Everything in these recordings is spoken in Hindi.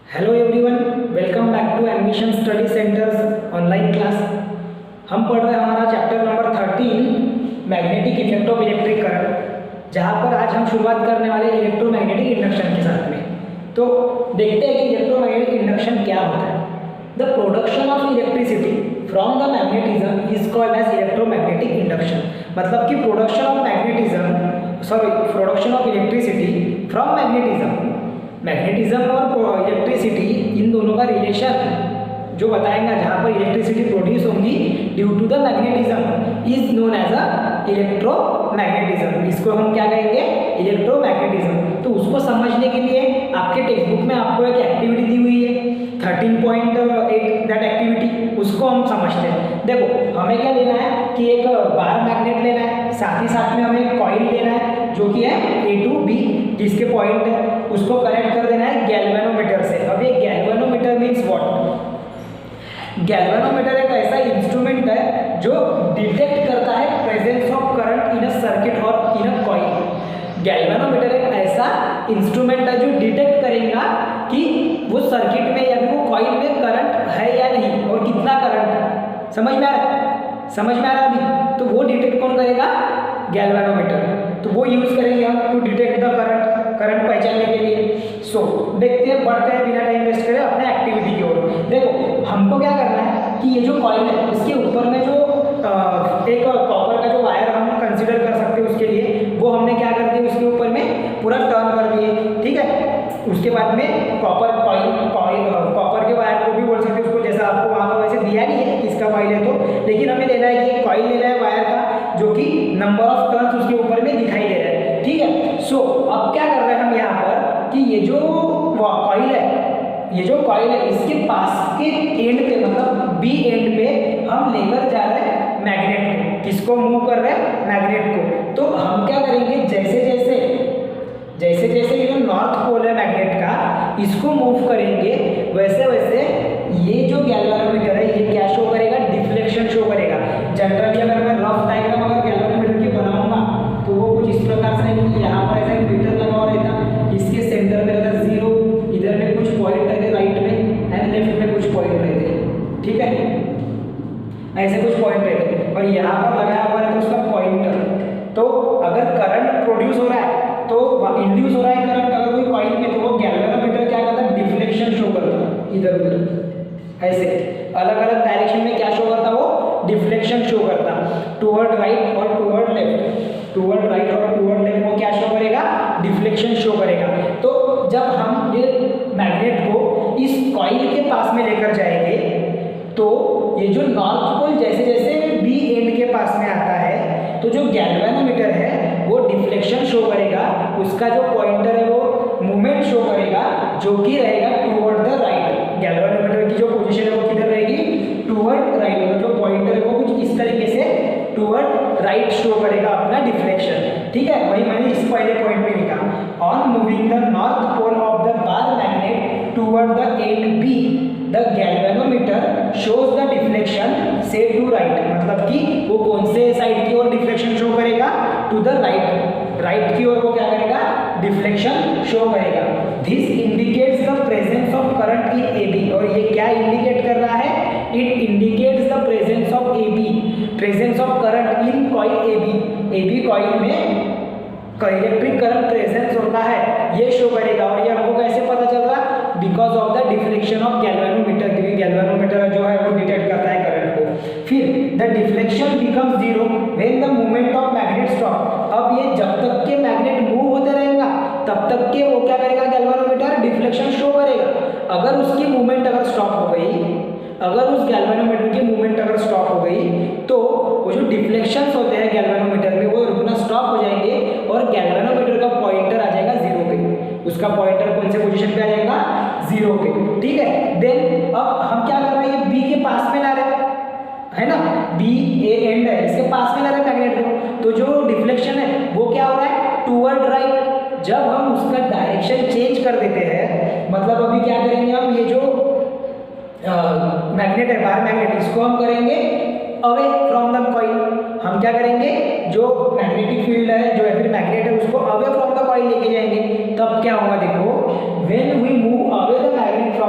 Hello everyone, welcome back to Ambition Study Centres online class. हम पढ़ रहे हैं हमारा chapter number 13 magnetic effect of electric current, जहाँ पर आज हम शुरुआत करने वाले इलेक्ट्रोमैग्नेटिक इंडक्शन के साथ में। तो देखते हैं कि इलेक्ट्रोमैग्नेटिक इंडक्शन क्या होता है। The production of electricity from the magnetism is called as electromagnetic induction. मतलब कि production of electricity from magnetism और इलेक्ट्रिसिटी, इन दोनों का रिलेशन जो बताएंगा, जहाँ पर इलेक्ट्रिसिटी प्रोड्यूस होगी due to the magnetism is known as a electromagnetism. इसको हम क्या कहेंगे? इलेक्ट्रोमैग्नेटिज्म। तो उसको समझने के लिए आपके टेक्स्ट बुक में आपको एक एक्टिविटी दी हुई है 13.8, दैट एक्टिविटी उसको हम समझते हैं। देखो, हमें क्या लेना है कि एक बार मैग्नेट लेना है, साथ ही साथ में हमें एक कॉइल लेना है जो कि है A to B, जिसके पॉइंट है उसको कनेक्ट कर देना है गैल्वेनोमीटर से। अब ये गैल्वेनोमीटर मीन्स व्हाट? गैल्वेनोमीटर एक ऐसा इंस्ट्रूमेंट है जो डिटेक्ट करता है presence of current in a circuit और इन अ कॉइल। गैल्वेनोमीटर एक ऐसा इंस्ट्रूमेंट है जो डिटेक्ट करेगा कि वो सर्किट में या फिर वो कॉइल में करंट है या नहीं और कितना करंट है। समझ में आ रहा है? समझ में आ रहा है अभी? तो वो डिटेक्ट कौन करेगा? गैल्वेनोमीटर। तो वो यूज करेंगे हम टू डिटेक्ट द करंट पहचानने के लिए। सो देखते हैं, बढ़ते हैं बिना टाइम वेस्ट करे अपने एक्टिविटी की ओर। देखो, हमको क्या करना है कि ये जो कॉइल है इसके ऊपर में जो एक कॉपर का जो वायर हम कंसीडर कर सकते हैं, उसके लिए वो हमने क्या कर दिया, उसके ऊपर में पूरा टर्न कर दिए। ठीक है, उसके बाद में कॉपर के वायर को भी बोल सकते हैं उसको, जैसा आपको वहाँ पर वैसे दिया नहीं है किसका कॉइल है, तो लेकिन हमें लेना है कि कॉइल लेना है वायर का जो कि नंबर ऑफ टर्न्स उसके ऊपर में दिखाई दे रहा है। ठीक है, सो अब क्या कर रहे हैं हम यहाँ पर कि ये जो कॉइल है इसके पास के एंड पे, मतलब बी एंड पे हम लेकर जा रहे हैं मैग्नेट को। किसको मूव कर रहे हैं? मैग्नेट को। तो हम क्या करेंगे, जैसे जैसे ये जो नॉर्थ पोल है मैग्नेट का, इसको मूव करेंगे, वैसे वैसे ये जो गैल्वेनोमीटर है ये क्या शो करेगा? डिफ्लेक्शन शो करेगा। जनरली अगर मैं रफ डायग्राम अगर गैल्वेनोमीटर की बनाऊंगा तो वो कुछ इस प्रकार से है कि यहाँ पर ऐसा मीटर लगा हुआ रहता, इसके सेंटर में रहता 0, इधर में कुछ पॉइंट रहते राइट में एंड लेफ्ट में कुछ पॉइंट रहते। ठीक है, ऐसे कुछ पॉइंट रहते और यहाँ पर लगाया हुआ है तो उसका पॉइंटर। तो अगर करंट प्रोड्यूस हो रहा है तो इंड्यूस हो रहा है करंट अगर कोई कॉइल में, तो वो गैल्वेनोमीटर क्या करता है? डिफ्लेक्शन शो करता है। इधर उधर ऐसे अलग अलग डायरेक्शन में क्या शो करता है? वो डिफ्लेक्शन शो करता है, टुवर्ड राइट और टुवर्ड लेफ्ट। टुवर्ड राइट और टुवर्ड लेफ्ट वो क्या शो करेगा? डिफ्लेक्शन शो करेगा। तो जब हम ये मैग्नेट को इस कॉइल के पास में लेकर जाएंगे तो ये जो नॉर्थ पोल जैसे जैसे बी एंड के पास में आता है, तो जो गैल्वेनोमीटर है वो डिफ्लेक्शन शो करेगा, उसका जो पॉइंटर है वो मूवमेंट शो करेगा जो कि रहेगा टुवर्ड द राइट। गैल्वेनोमीटर की जो पोजीशन है वो किधर रहेगी? Toward right. जो पॉइंटर है वो कुछ इस तरीके से टुवर्ड राइट शो करेगा अपना डिफ्लेक्शन। ठीक है, वही मैंने इस पहले पॉइंट में लिखा। On moving the north pole of the bar magnet toward the end B, the galvanometer shows the deflection से टू राइट। मतलब कि वो कौन से साइड की ओर डिफ्लेक्शन शो करेगा? टू द राइट की ओर वो क्या करेगा? डिफ्लेक्शन शो करेगा। This indicates the presence of current in AB। और ये क्या इंडिकेट कर रहा है? It indicates the presence of AB, presence of current in coil AB coil में इलेक्ट्रिक करंट प्रेजेंस होता है, ये शो करेगा। और ये हमको कैसे पता चल रहा? Because of the deflection of galvanometer, क्योंकि गैल्वेनोमीटर जो है वो डिटेक्ट करता है करंट को। फिर the deflection becomes 0 when the movement of magnet stop. अब ये जब तक के मैग्नेट मूव होते रहेगा तब तक के वो क्या करेगा? गैल्वेनोमीटर डिफ्लेक्शन शो करेगा। अगर उसकी मूवमेंट अगर स्टॉप हो गई, अगर उस गैल्वेनोमीटर की मूवमेंट अगर स्टॉप हो गई तो वो जो डिफ्लेक्शंस होते हैं गैल्वेनोमीटर में वो रुकना स्टॉप हो जाएंगे और गैल्वेनोमीटर का पॉइंटर आ जाएगा 0 पे। उसका पॉइंटर कौन से पोजीशन पे आ जाएगा? 0 पे। ठीक है, देन अब हम क्या कर रहे हैं? ये B के पास में ला रहे है ना, B A एंड है, इसके पास में ला रहे हैं मैग्नेट को। तो जो डिफ्लेक्शन है वो क्या हो रहा है? Toward right. जब हम उसका डायरेक्शन चेंज कर देते हैं, मतलब अभी क्या करेंगे हम, ये जो मैग्नेट है बार मैग्नेट, इसको हम करेंगे अवे फ्रॉम द कॉइल। हम क्या करेंगे? जो मैग्नेटिक फील्ड है जो फिर मैग्नेट है उसको अवे फ्रॉम द कॉइल लेके जाएंगे। तब क्या होगा? देखो, when we move away the magnet from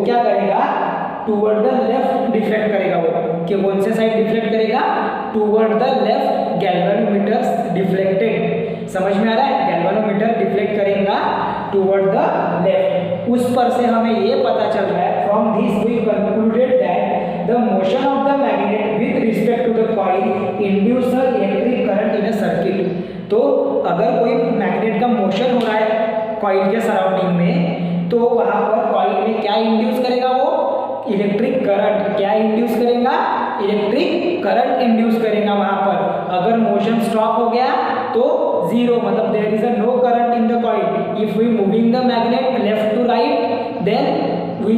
क्या करेगा, टूवर्ड द लेफ्ट डिफ्लेक्ट करेगा वो, कि कौन से साइड डिफ्लेक्ट करेगा, toward the left galvanometer deflected. समझ में आ रहा है, गैल्वेनोमीटर डिफ्लेक्ट करेगा टूवर्ड द लेफ्ट। उस पर से हमें ये पता चल रहा है, from this we concluded that the motion of the magnet with respect to the coil induce a electric current in a circuit. तो अगर कोई मैग्नेट का मोशन हो रहा है कॉइल के सराउंडिंग में, तो वहां पर कॉइल में क्या इंड्यूस करेगा, वो इलेक्ट्रिक करंट। क्या इंड्यूस करेगा, इलेक्ट्रिक करंट इंड्यूस करेगा वहां पर। अगर मोशन स्टॉप हो गया तो जीरो, मतलब there is a no current in the coil. If we moving the magnet left to right, then we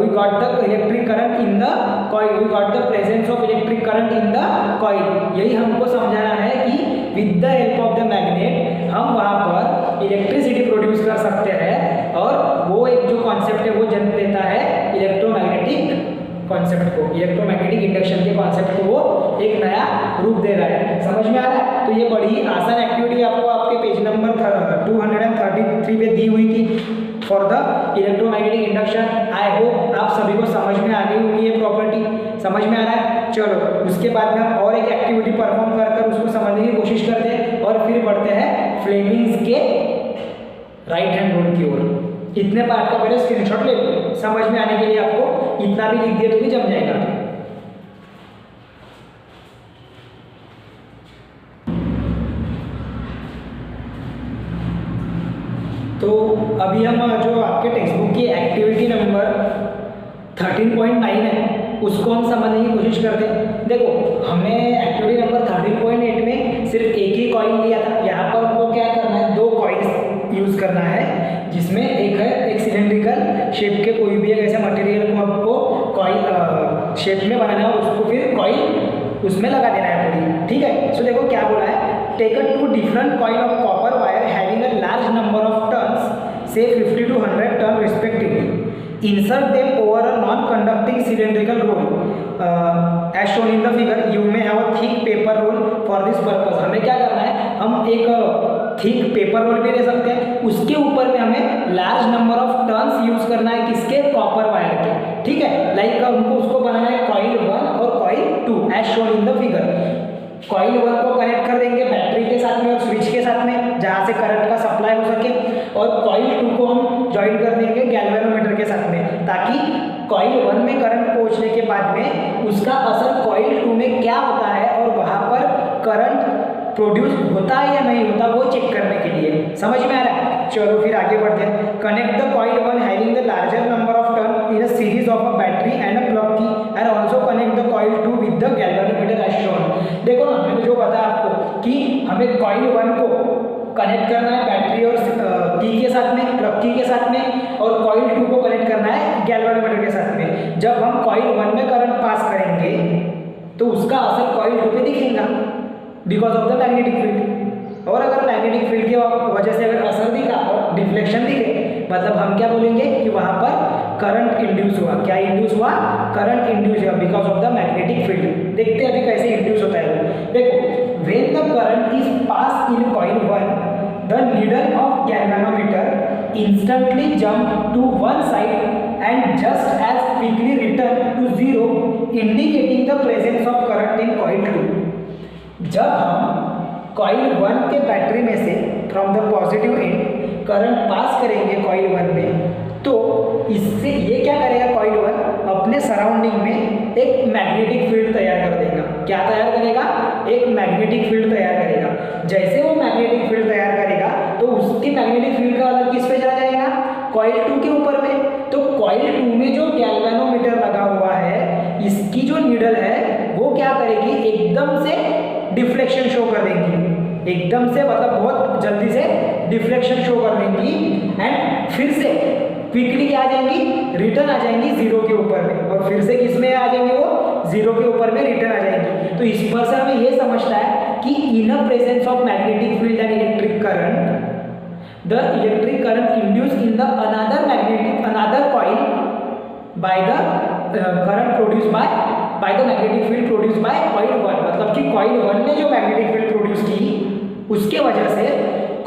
got the electric current in the coil, we got the presence of electric current in the coil। यही हमको समझाना है कि with the help of the magnet हम वहाँ पर इलेक्ट्रिसिटी प्रोड्यूस कर सकते हैं, और वो एक जो कॉन्सेप्ट है वो जन्म देता है इलेक्ट्रोमैग्नेटिक कॉन्सेप्ट को, इलेक्ट्रोमैग्नेटिक इंडक्शन के कॉन्सेप्ट को वो एक नया रूप दे रहा है। समझ में आ रहा है। तो ये बड़ी आसान एक्टिविटी आपको आपके पेज नंबर 233 पे दी हुई थी for the electromagnetic induction. I hope आप सभी को समझ में आ गई होगी ये प्रॉपर्टी। समझ में आ रहा है। चलो उसके बाद में हम और एक एक्टिविटी परफॉर्म कर उसको समझने की कोशिश करते हैं, और फिर बढ़ते हैं फ्लेमिंग्स के राइट हैंड रूल की ओर। इतने पार्ट का पहले स्क्रीनशॉट ले लो, समझ में आने के लिए आपको इतना भी लिख दिया तो भी जम जाएगा। तो अभी हम जो आपके टेक्स्ट बुक की एक्टिविटी नंबर 13.9 है उसको हम समझने की कोशिश करते हैं। देखो हमने एक्टिविटी नंबर 13.8 में सिर्फ एक ही कॉइल लिया था। यहाँ पर हमको क्या करना है, दो कॉइल्स यूज करना है, जिसमें एक है एक सिलेंड्रिकल शेप के कोई भी एक ऐसे मटेरियल को आपको कॉइल शेप में बनाना है, उसको फिर कॉइल उसमें लगा देना है पूरी। ठीक है। सो देखो क्या बोला है, take two different coil of copper wire having a large number of turns से 50 to 100 turn respectively, insert them over a non-conducting cylindrical roll as shown in the figure। you may have a thick paper roll for this purpose। हमें क्या करना है, हम एक थिक पेपर रोल भी ले सकते हैं, उसके ऊपर में हमें large number of turns use करना है, किसके, कॉपर वायर के। ठीक है। लाइक हमको उसको बनाना है कॉइल 1 और coil 2 as shown in the figure। Coil 1 को कनेक्ट कर देंगे बैटरी के साथ में और स्विच के साथ में, जहाँ से करंट का सप्लाई हो सके, और कॉइल 2 को हम ज्वाइन कर देंगे गैल्वेनोमीटर के साथ में, ताकि कॉइल 1 में करंट पहुंचने के बाद में उसका असर कॉइल 2 में क्या होता है और वहां पर करंट प्रोड्यूस होता है या नहीं होता वो चेक करने के लिए। समझ में आ रहा है। चलो फिर आगे बढ़ते हैं। Connect the coil 1 having the larger number of turn in a series of a battery and a plug key, and also connect the coil 2 with the galvanometer as shown. देखो ना मैंने जो बताया आपको कि हमें कॉइल 1 को कनेक्ट करना है बैटरी और की के साथ में, प्लग की के साथ में, और कॉइल 2 को कनेक्ट करना है गैल्वेनोमीटर के साथ में। जब हम कॉइल 1 में करंट पास करेंगे तो उसका असर कॉइल 2 पे दिखेगा because of the magnetic field. और अगर मैग्नेटिक फील्ड की वजह से अगर असर दिखा और डिफ्लेक्शन दिखे, मतलब हम क्या बोलेंगे कि वहां पर करंट इंड्यूस हुआ। क्या इंड्यूस हुआ, करंट इंड्यूस हुआ because of the magnetic field. देखते हैं अभी कैसे इंड्यूस होता है वो। देखो when the current is passed in coil 1, the needle of galvanometer instantly jump to one side and just as quickly return to zero, indicating the presence of current in coil 2। जब हम कॉइल 1 के बैटरी में से from the positive and current pass करेंगे कॉइल 1 में, तो इससे ये क्या करेगा, कॉइल 1 अपने सराउंडिंग में एक मैग्नेटिक फील्ड तैयार कर देगा। क्या तैयार करेगा, एक मैग्नेटिक फील्ड तैयार करेगा। जैसे वो मैग्नेटिक फील्ड तैयार करेगा तो उसकी मैग्नेटिक फील्ड का असर किस पे चला जाएगा, कॉइल 2 के ऊपर में। तो कॉइल 2 में जो गैल्वेनोमीटर लगा हुआ है, इसकी जो नीडल है वो क्या करेगी, एकदम से डिफ्लेक्शन शो कर देंगी, एकदम से मतलब बहुत जल्दी से डिफ्लेक्शन शो कर देंगी, एंड फिर से क्विकली क्या आ जाएंगी, रिटर्न आ जाएंगी जीरो के ऊपर में, और फिर से किस में आ जाएंगे, वो जीरो के ऊपर में रिटर्न आ जाएंगी। तो इस पर से हमें ये समझता है कि in a presence of magnetic field and electric current, the electric current induced in the another coil by the current produced by the magnetic field produced by coil 1। मतलब कि coil 1 ने जो मैग्नेटिक फील्ड प्रोड्यूस की उसके वजह से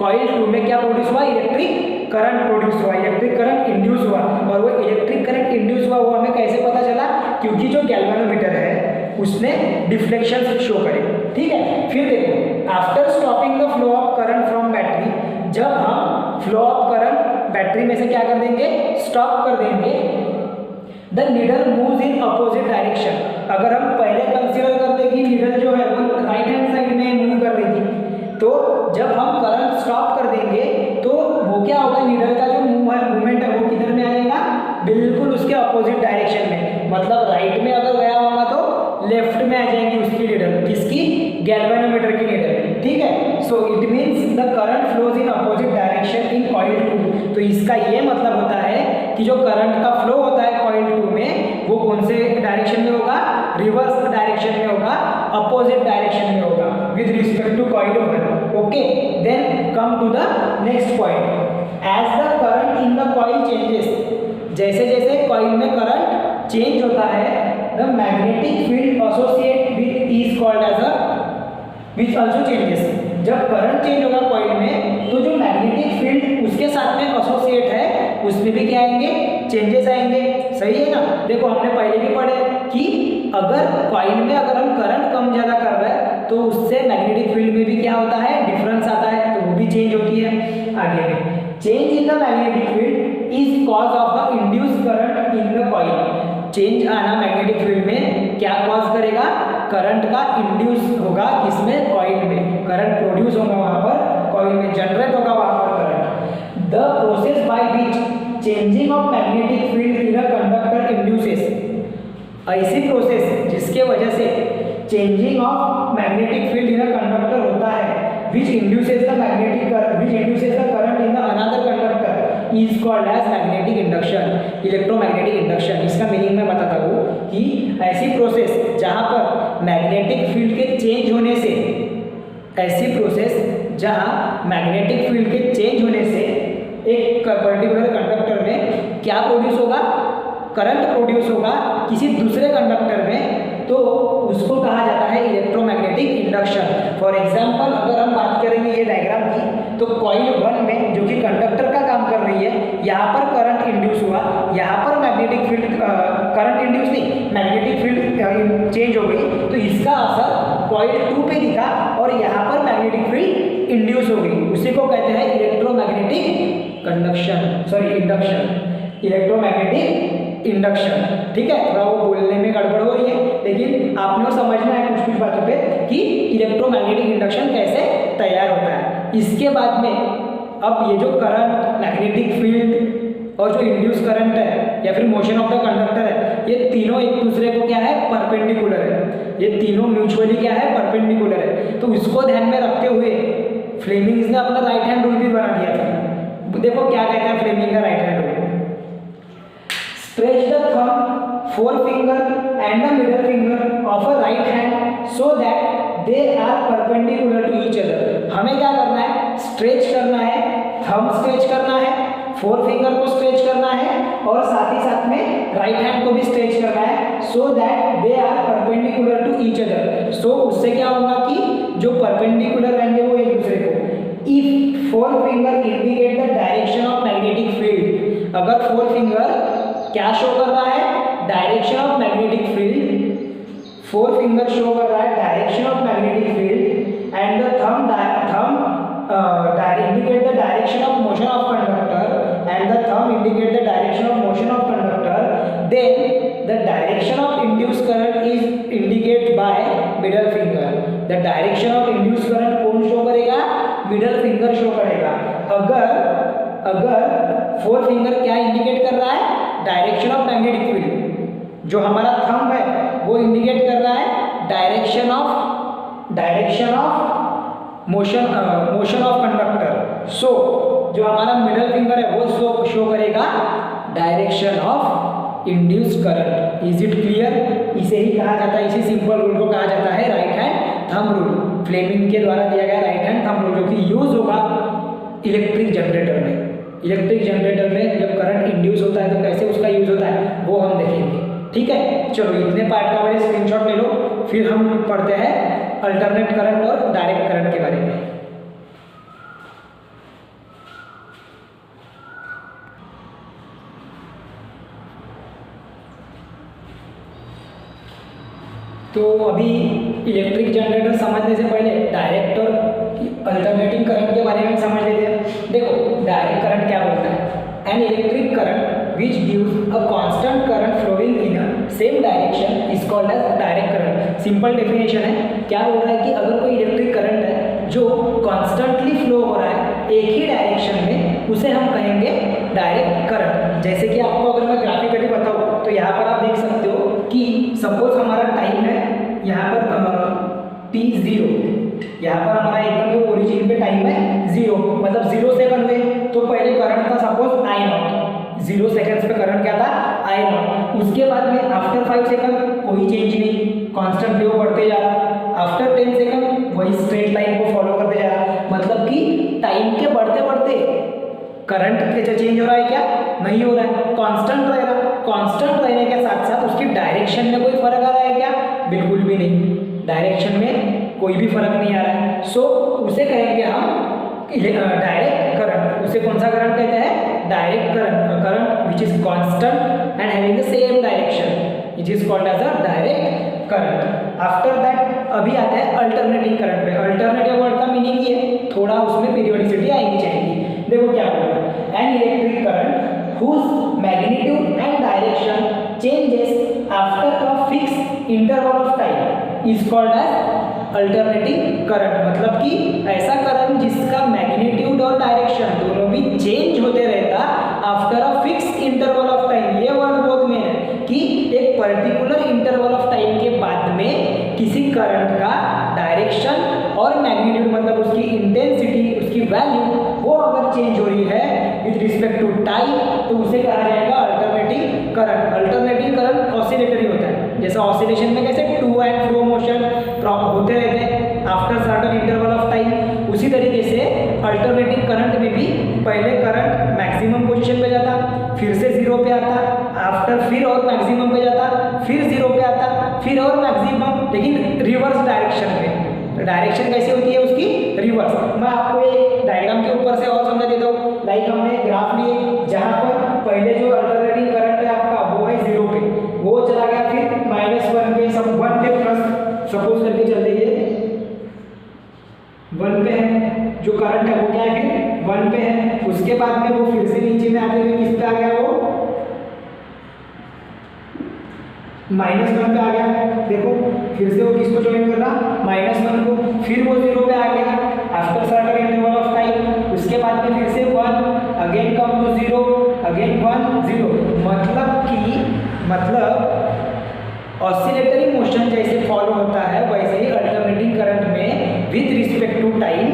coil 2 में क्या प्रोड्यूस हुआ, इलेक्ट्रिक करंट प्रोड्यूस हुआ, इलेक्ट्रिक करंट इंड्यूस हुआ, और वो इलेक्ट्रिक करंट इंड्यूस हुआ वो हमें कैसे पता चला, क्योंकि जो गैल्वेनोमीटर है उसने डिफ्लेक्शन शो करे। ठीक है, फिर देखो after stopping the flow of current from battery, जब हम फ्लो ऑफ करंट बैटरी में से क्या कर देंगे, स्टॉप कर देंगे, the needle moves in opposite direction. अगर हम पहले कंसीडर करते कि नीडल जो है वो राइट हैंड साइड में मूव कर रही थी, तो जब हम करंट स्टॉप कर देंगे तो वो क्या होगा, नीडल का जो मूवमेंट है वो किधर में आएगा, बिल्कुल उसके अपोजिट डायरेक्शन में। मतलब राइट में अगर गया होगा तो लेफ्ट में आ जाएगी उसकी नीडल, किसकी, गैल्वेनोमीटर की नीडल। ठीक है, so it means the current flows in opposite direction in coil 2। तो इसका ये मतलब होता है कि जो करंट का फ्लो होता है कॉइल 2 में वो कौन से डायरेक्शन में होगा, रिवर्स डायरेक्शन में होगा, अपोजिट डायरेक्शन में होगा with respect to coil 1। Okay, then come to the next point. As the current in the coil changes, जैसे जैसे कॉइल में करंट चेंज होता है, the magnetic field associate with is called as a which also changes. जब करंट चेंज होगा कॉइल में तो जो मैग्नेटिक फील्ड उसके साथ में एसोसिएट है उसमें भी क्या आएंगे, चेंजेस आएंगे। सही है ना, देखो हमने पहले भी पढ़े कि अगर कॉइल में अगर हम करंट कम ज़्यादा कर रहे हैं तो उससे मैग्नेटिक फील्ड में भी क्या होता है, डिफरेंस आता है, तो वो भी चेंज होती है। आगे में change in the magnetic field is cause of the induce current in the coil. Change आना मैग्नेटिक फील्ड में क्या कॉज करेगा, करंट का इंड्यूस होगा, किसमें, कॉइल में। करंट प्रोड्यूस होगा वहां पर कॉइल में, जनरेट होगा वहां पर current. The process by which changing of magnetic field in a conductor induces, ऐसी प्रोसेस जिसके वजह से changing of magnetic field in a conductor होता है, which induces the current in the another conductor is called as magnetic induction, electromagnetic induction। इसका मीनिंग मैं बताता हूँ कि ऐसी प्रोसेस जहाँ पर मैग्नेटिक फील्ड के चेंज होने से, ऐसी प्रोसेस जहाँ मैग्नेटिक फील्ड के चेंज होने से एक पर्टिकुलर कंडक्टर में क्या प्रोड्यूस होगा, करंट प्रोड्यूस होगा किसी दूसरे कंडक्टर में, तो उसको कहा जाता है इलेक्ट्रोमैग्नेटिक इंडक्शन। फॉर एग्जांपल अगर हम बात करेंगे ये डायग्राम की, तो कॉइल 1 में जो कि कंडक्टर का काम कर रही है, यहाँ पर करंट इंड्यूस हुआ, यहाँ पर मैग्नेटिक फील्ड, करंट इंड्यूस नहीं, मैग्नेटिक फील्ड चेंज हो गई, तो इसका असर कॉइल 2 पे दिखा और यहाँ पर मैग्नेटिक फील्ड इंड्यूस हो गई। उसी को कहते हैं electromagnetic conduction, sorry induction, electromagnetic induction. ठीक है, थोड़ा वो बोलने में गड़बड़ हो रही है, लेकिन आपने वो समझना है कुछ कुछ बातों पे कि इलेक्ट्रोमैग्नेटिक इंडक्शन कैसे तैयार होता है। इसके बाद में अब ये जो करंट, मैग्नेटिक फील्ड और जो इंड्यूस करंट है या फिर मोशन ऑफ द कंडक्टर है, ये तीनों एक दूसरे को क्या है, परपेंडिकुलर है। ये तीनों म्यूचुअली क्या है, परपेंडिकुलर है। तो इसको ध्यान में रखते हुए फ्लेमिंग्स ने अपना राइट हैंड रूल भी बना दिया था। देखो क्या कहता है फ्लेमिंग का right hand rule, stretch the thumb, forefinger and the middle finger of a right hand so that they are perpendicular to each other। हमें क्या करना है, स्ट्रेच करना है, थंब स्ट्रेच करना है, फोर फिंगर को स्ट्रेच करना है और साथ ही साथ में राइट हैंड को भी स्ट्रेच करना है, so that they are perpendicular to each other. So उससे क्या होगा कि जो परपेंडिकुलर रहेंगे वो एक दूसरे को। If four finger indicate the direction of magnetic field, अगर फोर फिंगर क्या शो कर रहा है, direction of magnetic field, four finger show कर रहा है direction of magnetic field and the thumb indicate the direction of motion of conductor and the thumb indicate the direction of motion of conductor, then the direction of induced current is indicated by middle finger। the direction of induced current कौन शो करेगा, मिडल फिंगर शो करेगा। अगर फोर फिंगर क्या इंडिकेट कर रहा है, डायरेक्शन ऑफ मैग्नेटिक फील्ड, जो हमारा थंब है वो इंडिकेट कर रहा है direction of motion of conductor. So जो हमारा मिडल फिंगर है वो शो करेगा direction of induced current. Is it clear? इसे ही कहा जाता है, इसी सिंपल रूल को कहा जाता है right hand thumb rule. Fleming के द्वारा दिया गया राइट हैंड थंब रूल, जो कि यूज होगा इलेक्ट्रिक जनरेटर में। इलेक्ट्रिक जनरेटर में जब करंट इंड्यूस होता है तो कैसे उसका यूज होता है वो हम देखेंगे। ठीक है, चलो इतने पार्ट का बड़े स्क्रीनशॉट ले लो, फिर हम पढ़ते हैं अल्टरनेट करंट और डायरेक्ट करंट के बारे में। तो अभी इलेक्ट्रिक जनरेटर समझने से पहले डायरेक्ट और अल्टरनेटिंग करंट के बारे में समझ लेते हैं। देखो डायरेक्ट करंट क्या बोलता है, an electric current which gives a constant current flowing in a same direction is called as direct current. Simple definition है, क्या बोल रहा है कि अगर कोई इलेक्ट्रिक करंट है जो कॉन्स्टेंटली फ्लो हो रहा है एक ही डायरेक्शन में, उसे हम कहेंगे डायरेक्ट करंट। जैसे कि आपको अगर मैं ग्राफिकली बताऊँ तो यहाँ पर आप देख सकते हो कि सपोज हमारा टाइम है यहाँ पर t0, यहाँ पर हमारा एकदम ओरिजिन पे टाइम है 0, मतलब 0 सेकंड हुए, तो पहले करंट था सपोज I0, 0 सेकंड्स पे करंट क्या था I0। उसके बाद में आफ्टर 5 सेकंड कोई चेंज नहीं, कांस्टेंटली वो बढ़ते जा रहा। आफ्टर 10 सेकंड वही स्ट्रेट लाइन को फॉलो करते जा रहा, मतलब कि टाइम के बढ़ते बढ़ते करंट कैसे चेंज हो रहा है, क्या नहीं हो रहा है, कांस्टेंट रहेगा। कांस्टेंट रहने के साथ साथ उसकी डायरेक्शन में कोई फर्क आ रहा है क्या, बिल्कुल भी नहीं, डायरेक्शन में कोई भी फर्क नहीं आ रहा है। सो उसे कहेंगे हम डायरेक्ट करंट। उसे कौन सा करंट कहते हैं, direct current. Current which is constant and having the same direction, it is called as a direct current. After that अभी आता है अल्टरनेटिंग करंट पे। अल्टरनेटिव वर्ड का मीनिंग ये है, थोड़ा उसमें पीरियोडिसिटी आएगी जाएगी। देखो क्या बोल रहा है, an electric current whose magnitude and direction changes after a fixed interval of time is called as alternating current। मतलब कि ऐसा करंट जिसका मैग्नीट्यूड और डायरेक्शन दोनों भी चेंज होते रहता after a fix interval of time. ये वर्ड बहुत मेन है कि एक पर्टिकुलर इंटरवल ऑफ टाइम के बाद में किसी करंट का डायरेक्शन और मैग्नीट्यूड, मतलब उसकी इंटेंसिटी, उसकी वैल्यू वो अगर चेंज हो रही है विद रिस्पेक्ट टू टाइम, तो उसे कहा जाएगा alternating current. Alternating current oscillatory होता है, जैसे ऑसिलेशन में कैसे टू एंड फ्रो मोशन होते रहते हैं after certain interval of time, उसी तरीके से अल्टरनेटिंग करंट में भी पहले करंट मैक्सिमम पोजीशन पे जाता, फिर से 0 पे आता, आफ्टर फिर और मैक्सिमम पे जाता, फिर 0 पे आता, फिर और मैक्सिमम, लेकिन रिवर्स डायरेक्शन में। तो डायरेक्शन कैसे होती है उसकी, रिवर्स। मैं आपको एक डायग्राम के ऊपर से और समझा देता हूँ। लाइक हमने ग्राफ लिए जहाँ पर पहले जो अल्टरनेटिंग करंट है आपका वो है 0 पे, वो चला गया फिर -1 पे, सब 1 पे प्लस सपोज करके चल देंगे 1 पे है जो करंट है, वो क्या है फिर 1 पे है। उसके बाद में वो फिर से नीचे में आते हुए किस पे आ गया, वो -1 पे आ गया। देखो फिर से वो किसको ज्वाइन कर रहा, -1 को, फिर वो 0 पे आ गया after certain interval of time. उसके बाद में फिर से 1 अगेन कम टू 0, अगेन 1 0। मतलब ऑसिलेटरी मोशन जैसे फॉलो होता है वैसे ही अल्टरनेटिंग करंट में विद रिस्पेक्ट टू टाइम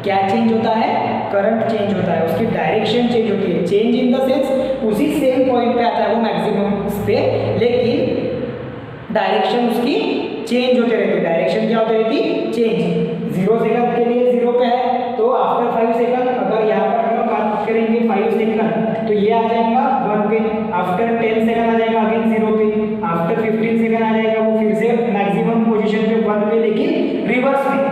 क्या चेंज होता है, करंट चेंज होता है, उसकी डायरेक्शन चेंज होती है। चेंज इन द सेंस उसी सेम पॉइंट पे आता है वो मैक्सिमम पे, लेकिन डायरेक्शन उसकी चेंज होते रहती है। डायरेक्शन क्या होती रहती, चेंज। 0 सेकंड के लिए 0 पे है, तो आफ्टर 5 सेकंड अगर यहाँ पर अगर बात करेंगे 5 सेकंड, तो ये आ जाएगा 1 पे, आफ्टर 10 सेकंड आ जाएगा अगेन 0 पे, आफ्टर 15 सेकंड आ जाएगा वो फिर से मैक्सिमम पोजीशन पे 1 पे, लेकिन रिवर्स में।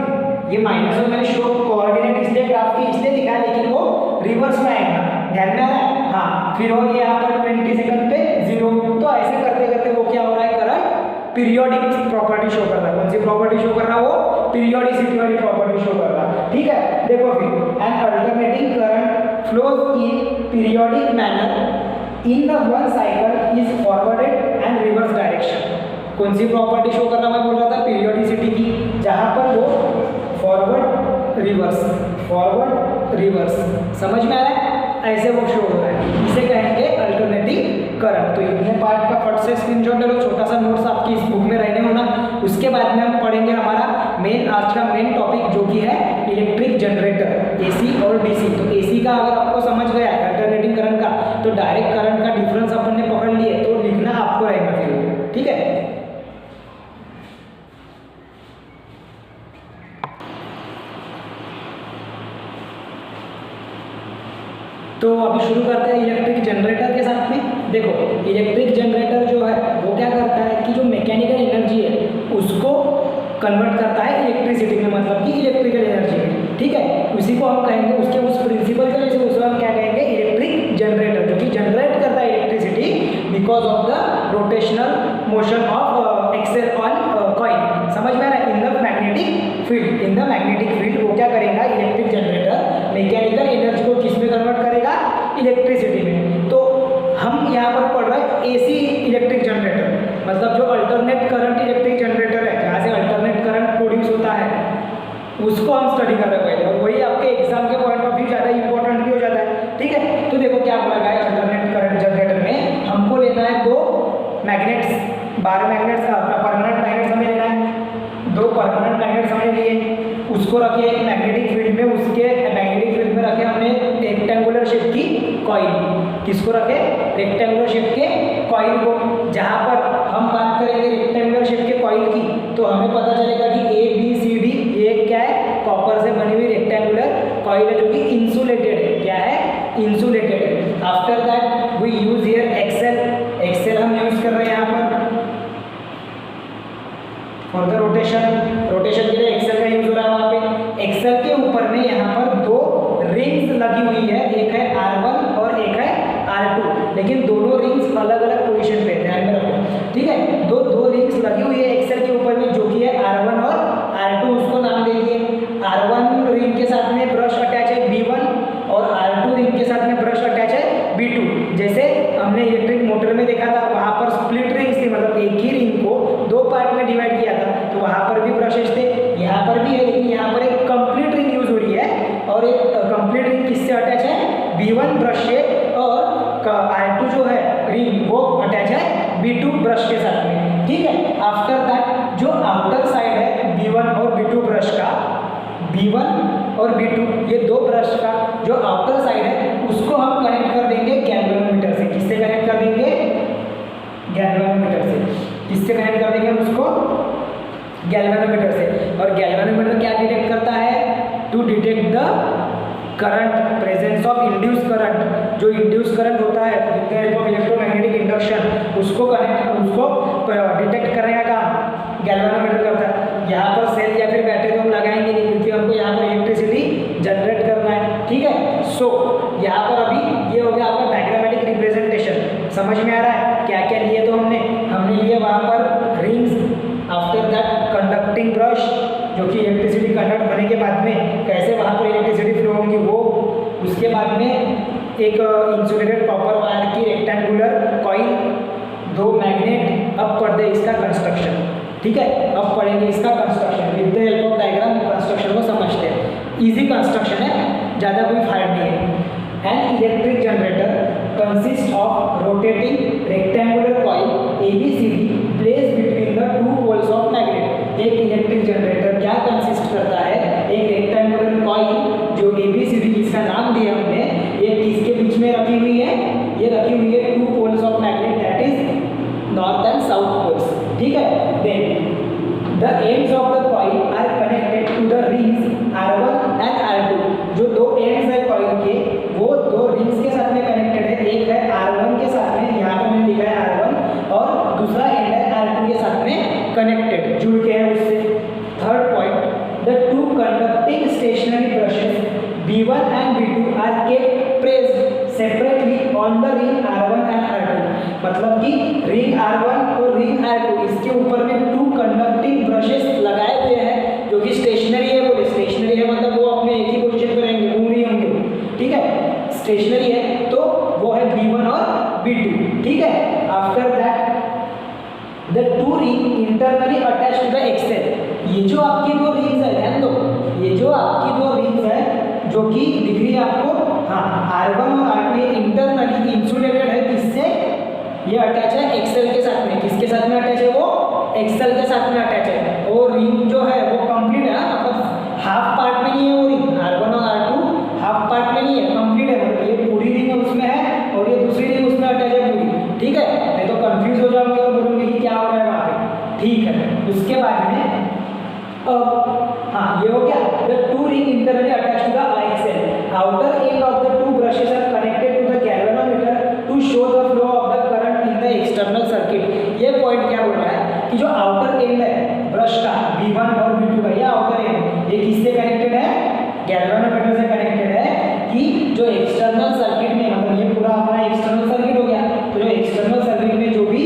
ये माइनस और मैंने शो कोऑर्डिनेट इसलिए ग्राफ के इसलिए दिखाया, लेकिन वो रिवर्स में आएगा, ध्यान में आ रहा है, हाँ। फिर और यहाँ पर 20 सेकंड पे 0, तो ऐसे करते करते वो क्या हो रहा है, करंट पीरियोडिक प्रॉपर्टी शो कर रहा है। कौन सी प्रॉपर्टी शो कर रहा है, वो पीरियोडिसिटी वाली प्रॉपर्टी शो कर रहा है, ठीक है। देखो फिर N alternating current flows in periodic manner in the one cycle is forwarded and reverse direction. कौन सी प्रॉपर्टी शो कर रहा मैं बोल रहा था, पीरियोडिसिटी की, जहां पर वो फॉरवर्ड रिवर्स, समझ में आ रहा है, ऐसे वो शो हो रहा है, इसे कहेंगे अल्टरनेटिंग करंट। तो इतने पार्ट का फट से स्क्रीनशॉट ले लो, छोटा सा नोट्स आपकी इस बुक में रहने होना। उसके बाद में हम पढ़ेंगे हमारा मेन, आज का मेन टॉपिक जो कि है इलेक्ट्रिक जनरेटर, एसी और डीसी। तो एसी का अगर आपको समझ गया अल्टरनेटिंग करंट का, तो डायरेक्ट करंट का डिफरेंस अपन ने पकड़ लिए, तो लिखना आपको रहेगा फिर, ठीक है। तो अभी शुरू करते हैं इलेक्ट्रिक जनरेटर के साथ में। देखो इलेक्ट्रिक जनरेटर जो है वो क्या करता है कि जो मैकेनिकल एनर्जी है उसको कन्वर्ट करता है इलेक्ट्रिसिटी में, मतलब कि इलेक्ट्रिकल एनर्जी में, ठीक है। उसी को हम कहेंगे, उसके उस प्रिंसिपल के वजह से उसको हम क्या कहेंगे, इलेक्ट्रिक जनरेटर, जो कि जनरेट करता है electricity because of of the rotational motion of axle on coil. समझ में आ रहा है? In the magnetic field, in the magnetic field वो क्या करेगा, इलेक्ट्रिक जनरेटर मैकेनिकल एनर्जी को किस में कन्वर्ट करेगा, इलेक्ट्रिसिटी में। तो हम यहाँ पर पढ़ रहे हैं एसी इलेक्ट्रिक जनरेटर, मतलब जो अल्टरनेट करंट इलेक्ट्रिक जनरेटर है, जहाँ से अल्टरनेट करंट प्रोड्यूस होता है, उसको हम स्टडी कर रहे हैं पहले, और वही आपके एग्जाम के पॉइंट ऑफ व्यू ज़्यादा इंपॉर्टेंट भी हो जाता है। ठीक है, तो देखो क्या बोला गया है, अल्टरनेट करंट जनरेटर में हमको लेना है दो मैग्नेट्स, 12 मैग्नेट्स, परमानेंट मैग्नेट्स हमें लेना है, दो परमानेंट मैग्नेट्स हमने लिए, उसको रखे एक मैग्नेटिक फील्ड में, उसके मैग्नेटिक फील्ड में रखे हमने रेक्टेंगुलर शेप की कॉइल। किसको रखे, रेक्टेंगुलर शेप के कॉइल को। जहाँ पर हम बात करेंगे रेक्टेंगुलर शेप के कॉइल की, तो हमें पता चलेगा कि ABCD ये क्या है, कॉपर से बनी हुई रेक्टेंगुलर कॉइल है, जो कि इंसुलेटेड है। क्या है, इंसुलेटेड है। After that we use here axle, axle हम यूज कर रहे हैं यहाँ पर फॉर द रोटेशन, रोटेशन के लिए एक्सेल का यूज हो रहा है वहाँ पे। एक्सेल के ऊपर में यहाँ पर दो रिंग्स लगी हुई है, एक है R1 और एक है R2, लेकिन दोनों रिंग्स अलग अलग पोजीशन पे, ध्यान में रखो। ठीक है, दो रिंग्स लगी हुई है एक्सेल के ऊपर में, जो कि है R1 और R2, उसको नाम दे दिए। R1 रिंग के साथ में ब्रश अटैच है B1 और R2 रिंग के साथ में ब्रश अटैच है B2। जैसे हमने इलेक्ट्रिक मोटर में देखा था, वहाँ पर स्प्लिट रिंग्स थी, मतलब एक ही रिंग को दो पार्ट में डिवाइड किया था, तो वहाँ पर भी ब्रशेस थे, यहाँ पर भी है, लेकिन यहाँ पर एक कंप्लीट रिंग यूज हो रही है, और एक कंप्लीट रिंग किससे अटैच है, B1 ब्रश से, और R2 जो है रिंग वो अटैच है B2 ब्रश के साथ में। ठीक है, आफ्टर दैट जो आउटर साइड है B1 और B2 ब्रश का, B1 और B2 ये दो ब्रश का जो आउटर साइड है, उसको हम कनेक्ट कर देंगे गैल्वेनोमीटर से। किससे कनेक्ट कर देंगे, गैल्वेनोमीटर से। किससे कनेक्ट कर देंगे हम उसको, गैल्वेनोमीटर से। और गैल्वेनोमीटर क्या डिटेक्ट करता है, to detect the current, presence of induce current. जो इंड्यूस करंट होता है with the help of electromagnetic induction, उसको डिटेक्ट करने का काम गैल्वेनोमीटर करता है। यहाँ पर सेल या फिर बैटरी तो हम लगाएंगे नहीं, क्योंकि हमको यहाँ पर इलेक्ट्रिसिटी जनरेट करना है। ठीक है, सो यहाँ पर अभी ये हो गया आपका डायग्रामेटिक रिप्रेजेंटेशन। समझ में आ रहा है क्या क्या लिए, तो हमने लिए वहाँ पर rings, after that conducting brush, जो कि इलेक्ट्रिसिटी कंडक्ट होने के बाद में कैसे वहाँ पर इलेक्ट्रिसिटी फ्लो होगी वो, उसके बाद में एक इंसुलेटेड कॉपर वायर की रेक्टेंगुलर कॉइल, दो मैग्नेट। अब पढ़ते इसका कंस्ट्रक्शन। ठीक है, अब पढ़ेंगे इसका construction with the help of diagram, construction को समझते हैं। इजी कंस्ट्रक्शन है, ज़्यादा कोई हार्ड नहीं है। An electric generator consist of rotating rectangular coil ABCD place between the two poles of magnet. एक इलेक्ट्रिक जनरेटर क्या कंसिस्ट करता है, एक रेक्टेंगुलर कॉइल जो ABCD जिसका नाम दिया हमने, ये किसके बीच में रखी हुई है, ये रखी हुई है two poles of magnet, that is north and south poles. ठीक है, then the ends of the coil are connected to the rings R1 and R2। जो दो एंड्स है कॉइल के, वो दो रिंग्स के साथ में कनेक्टेड है। एक है R1 के साथ में, यहाँ पर मैंने लिखा है R1, और दूसरा एंड है R2 के साथ में कनेक्टेड, जुड़ के है उससे। Third point, the two conducting stationary brushes B1 and B2 are kept placed separately on the ring R1 and R2। मतलब कि रिंग R1 और रिंग R2, इसके ऊपर में टू कंडक्टिंग ब्रशेस लगाए हुए हैं, जो कि स्टेशनरी है। बोले स्टेशनरी है मतलब वो अपने एक ही पोजीशन पर रहेंगे, मूव नहीं होंगे। ठीक है, स्टेशनरी है तो वो है B1 और B2। ठीक है, after that the two ring internally attach to the axle. ये जो आपकी दो रिंग्स है, ध्यान दो, ये जो आपकी दो रिंग्स है जो कि दिख रही है आपको, हाँ, R1 और R2 ये इंटरनली इंसुलेटेड है। किससे, ये अटैच है एक्सेल के साथ में। किसके साथ में अटैच है, वो एक्सेल के साथ में अटैच है। और रिंग जो है वो कंप्लीट है, मतलब हाफ पार्ट में नहीं है वो रिंग, R1 और R2 हाफ पार्ट में नहीं है, कंप्लीट है। मतलब ये पूरी रिंग उसमें है और ये दूसरी रिंग उसमें अटैच है पूरी। ठीक है, नहीं तो कंफ्यूज हो जाओगे और बोलोगे कि क्या हो रहा है वहाँ पे। ठीक है, उसके बाद में हाँ, ये हो गया the two ring internally attach to the axle. Outer end of the two brushes are connected to the galvanometer to show the flow of the current in the external circuit. ये पॉइंट क्या बोल रहा है कि जो आउटर एंड है ब्रश का B1 और B2 का, ये आउटर एंड ये किससे कनेक्टेड है, गैल्वेनोमीटर से कनेक्टेड है। कि जो एक्सटर्नल सर्किट में, मतलब ये पूरा अपना एक्सटर्नल सर्किट हो गया, तो जो एक्सटर्नल सर्किट में जो भी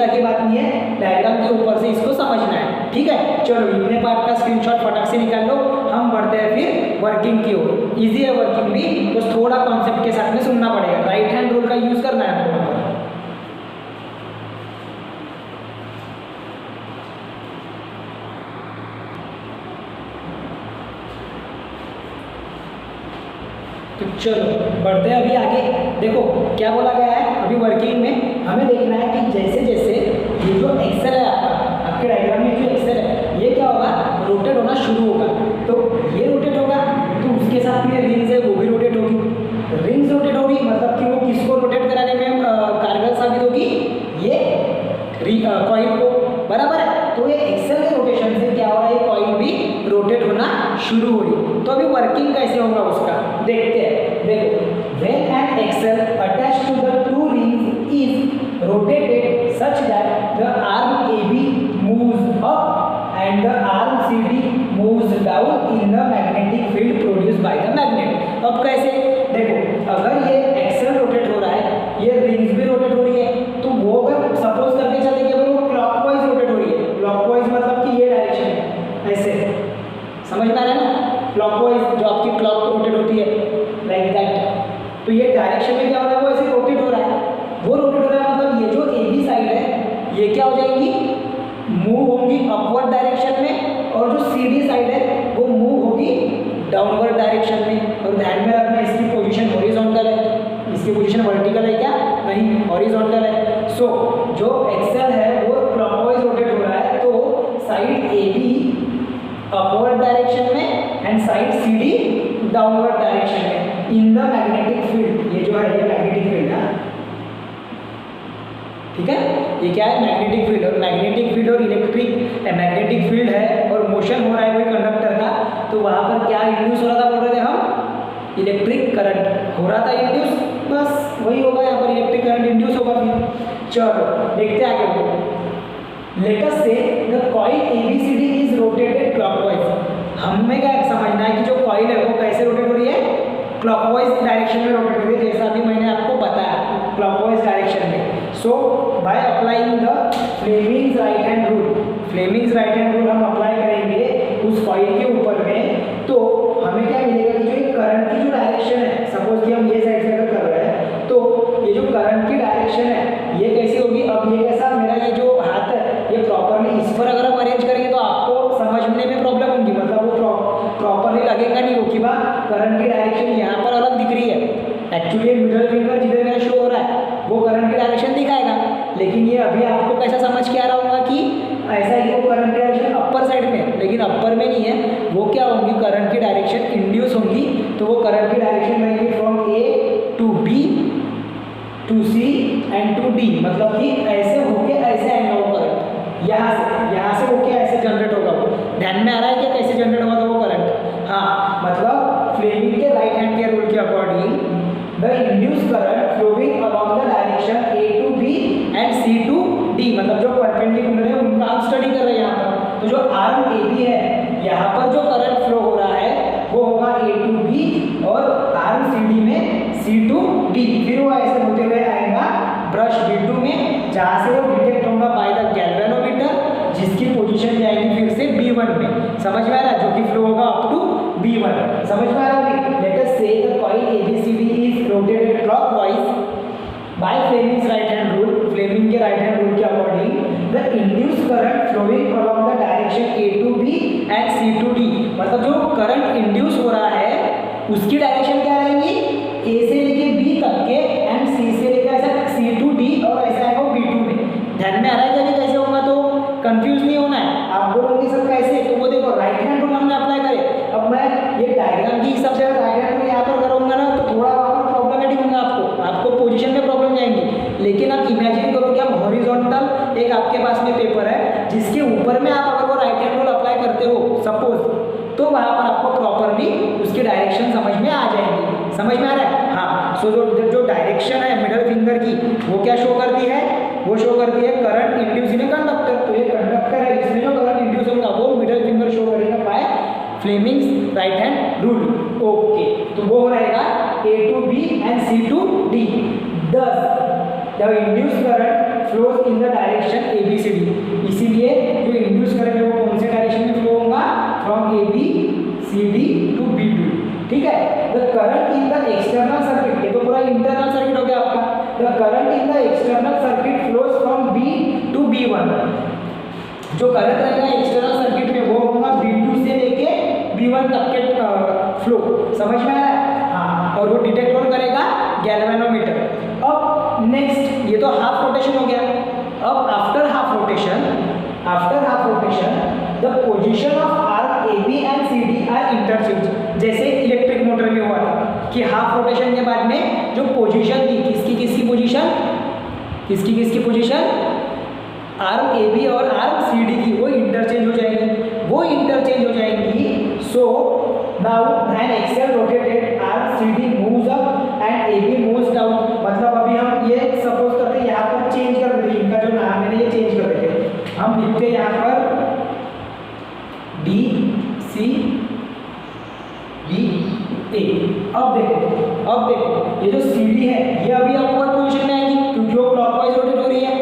की बात नहीं है, डायग्राम के ऊपर से इसको समझना है, ठीक है। चलो इतने पार्ट का स्क्रीनशॉट फटाक से निकाल लो, हम बढ़ते हैं फिर वर्किंग की ओर। इजी है वर्किंग भी, तो थोड़ा कॉन्सेप्ट के साथ में सुनना पड़ेगा। राइट हैंड रूल का यूज करना है हमको। तो चलो बढ़ते हैं अभी आगे। देखो क्या बोला गया है, अभी वर्किंग में हमें देखना है कि जैसे जैसे ये जो एक्सेल है आपके डायग्राम में जो एक्सेल है, ये क्या होगा, रोटेट होना शुरू होगा। तो ये रोटेट होगा, तो उसके साथ में रिंग्स है वो भी रोटेट होगी। रिंग्स रोटेट होगी मतलब कि वो किसको रोटेट कराने में कारगर साबित होगी, ये कॉइल को, बराबर है। तो ये एक्सेल के रोटेशन से क्या हो रहा है, कॉइल भी रोटेट होना शुरू हो रही। तो अभी वर्किंग कैसे होगा उसका देखते हैं। देखो, when an axle attached to the two rings is rotated such that the arm AB moves up and the arm CD moves down in the magnetic field produced by the magnet। अब कैसे, देखो अगर ये एक्सेल रोटेट हो रहा है, ये रिंग्स भी रोटेट हो रही है, तो वो अगर सपोज करके चले कि अगर वो क्लॉकवाइज रोटेट हो रही है, क्लॉकवाइज मतलब कि ये डायरेक्शन है, ऐसे समझ में आ रहा है ना, क्लॉकवाइज जो आपकी क्लॉक रोटेट होती है लाइक दैट। तो ये डायरेक्शन में क्या हो रहा है, वो ऐसे रोटेट हो रहा है, वो रोटेट हो रहा है मतलब ये जो ए बी साइड है ये क्या हो जाएगी, मूव होगी अपवर्ड डायरेक्शन में, और जो सी डी साइड है वो मूव होगी डाउनवर्ड डायरेक्शन में। और ध्यान में रखना इसकी पोजीशन हॉरिजॉन्टल है, इसकी पोजीशन वर्टिकल है क्या, नहीं हॉरिजॉन्टल है। सो जो एक्सेल है वो क्लॉकवाइज रोटेट हो रहा है, तो side A B upward direction में and side C D downward direction में इन द मैग्नेटिक फील्ड। ये जो है ये मैग्नेटिक फील्ड है, ठीक है, ये क्या है, मैग्नेटिक फील्ड। और मैग्नेटिक फील्ड और इलेक्ट्रिक मैग्नेटिक फील्ड है और मोशन हो रहा है कोई कंडक्टर का, तो वहाँ पर क्या इंड्यूस हो रहा था, बोल रहे थे हम, इलेक्ट्रिक करंट हो रहा था इंड्यूस, बस वही होगा यहाँ पर, इलेक्ट्रिक करंट इंड्यूस होगा फिर। चलो देखते हैं आगे। Let us say the coil ABCD is rotated clockwise। हमें क्या समझना है कि जो कॉइल है वो कैसे रोटेट हो रही है, क्लॉकवाइज डायरेक्शन में रोटेट हो रही है, जैसा अभी मैंने आपको बताया क्लॉकवाइज डायरेक्शन में। So by applying the Fleming's right hand rule, Fleming's right hand rule हम अप्लाई करेंगे उस कॉइल के ऊपर में, तो हमें क्या मिलेगा कि जो ये करंट की जो डायरेक्शन है, सपोज कि हम ये साइड से अगर कर रहे हैं, तो ये जो करंट की डायरेक्शन है ये कैसी होगी, अब ये कैसा, मेरा ये जो हाथ है ये प्रॉपरली इस पर अगर हम अरेंज करेंगे तो आपको समझने में प्रॉब्लम होगी, मतलब वो प्रॉपरली लगेगा नहीं, वो कि बा करंट की डायरेक्शन यहाँ पर अलग दिख रही है। एक्चुअली मिडल फिंगर जिधर मेरा शो हो रहा है वो करंट की डायरेक्शन दिखाएगा, लेकिन ये अभी आपको कैसा समझ के आ रहा होगा कि ऐसा ही वो करंट की डायरेक्शन अपर साइड में, लेकिन अपर में नहीं है, वो क्या होंगी, करंट की डायरेक्शन इंड्यूस होंगी। तो वो करंट की डायरेक्शन रहेगी from A to B to C and to D, मतलब कि ऐसे होके ऐसे आएगा वो करंट, यहाँ से होके ऐसे जनरेट होगा। वो ध्यान में आ रहा है कि कैसे जनरेट होगा तो वो करंट, हाँ, मतलब फ्लेमिंग के राइट हैंड के रूल के according the induce current flowing along the direction A to B and C to D, मतलब जो परपेंडिकुलर है उनका आप स्टडी कर रहे हैं यहाँ पर। तो जो आर्म ए बी है यहाँ पर जो करंट फ्लो हो रहा है वो होगा ए टू बी, और आर्म सी डी में सी टू डी, फिर वो ऐसे होते हुए आएगा ब्रश B2 में, जहाँ से वो डिटेक्ट होगा बाय द गैल्वेनोमीटर, जिसकी पोजीशन जाएगी फिर से B1 में। समझ में आ रहा है, जो कि फ्लो होगा अप टू B1। समझ में आ रहा है। Let us say the coil ABCD is rotated clockwise by Fleming's right hand rule, Fleming के राइट हैंड रूल के according the induce current flowing along the direction A to B and C to D, मतलब जो करंट इंड्यूस हो रहा है उसकी डायरेक्शन क्या रहेगी, A से लेके B तक के एंड C से लेकर ऐसा C to D और ऐसा आएगा B2 में। ध्यान में आ रहा है कि कैसे होगा, तो कंफ्यूज नहीं होना है। आप बोलोगे सर कैसे, तो वो देखो राइट हैंड रूल हमने अप्लाई करे। अब मैं ये डायग्राम की हिसाब से राइट हैंड रूल यहाँ पर करूँगा ना तो थोड़ा वहाँ पर प्रॉब्लमेटिक होगा, आपको पोजीशन में प्रॉब्लम जाएंगी। लेकिन आप इमेजिन करो कि आप हॉरिजॉन्टल एक आपके पास में पेपर है जिसके ऊपर में आप अगर वो राइट हैंड रूल अप्लाई करते हो सपोज, तो वहाँ पर आपको प्रॉपरली उसकी डायरेक्शन समझ में आ जाएगी। समझ में आ रहा है, हाँ। सो जो डायरेक्शन है मिडल फिंगर की वो क्या शो करती है, वो शो करती है करंट इंड्यूस इन कंडक्टर। तो ये कंडक्टर है, इसमें जो करंट इंड्यूस होगा वो मिडल फिंगर शो करेगा bye Fleming's right hand rule. Okay, तो वो रहेगा A to B and C to D। Thus the induced current flows in the direction A B C D. इसीलिए जो इंड्यूस करंट है वो कौन से डायरेक्शन में फ्लो होगा, from A B C D to B to. ठीक है, the current in the external circuit, ये तो पूरा इंटरनल सर्किट हो गया आपका। The current in the external circuit flows from B to B one. जो करंट रहेगा एक्सटर्नल सर्किट में वो होगा B2 से लेके B1 तक के फ्लो। समझ में आ रहा है? हाँ, और वो डिटेक्ट कौन करेगा, गैल्वेनोमीटर। अब नेक्स्ट, ये तो हाफ रोटेशन हो गया। अब after half rotation the position of arc AB and CD are interchange. जैसे इलेक्ट्रिक मोटर में हुआ था कि हाफ रोटेशन के बाद में जो पोजीशन थी, किसकी पोजीशन, किसकी पोजीशन, आर्म ए बी और आर्म सी डी की, वो इंटरचेंज हो जाएंगी। So now when axle rotated arm C D moves up and A B moves down. मतलब अभी हम ये सपोज करते हैं यहाँ पर चेंज कर देते, इनका जो नाम है ये चेंज कर देते, हम लिखते हैं यहाँ पर डी सी बी ए। अब देखो ये जो सी डी है ये अभी अपवर्ड पोजीशन में आएगी क्योंकि वो क्लॉकवाइज रोटेट हो रही है,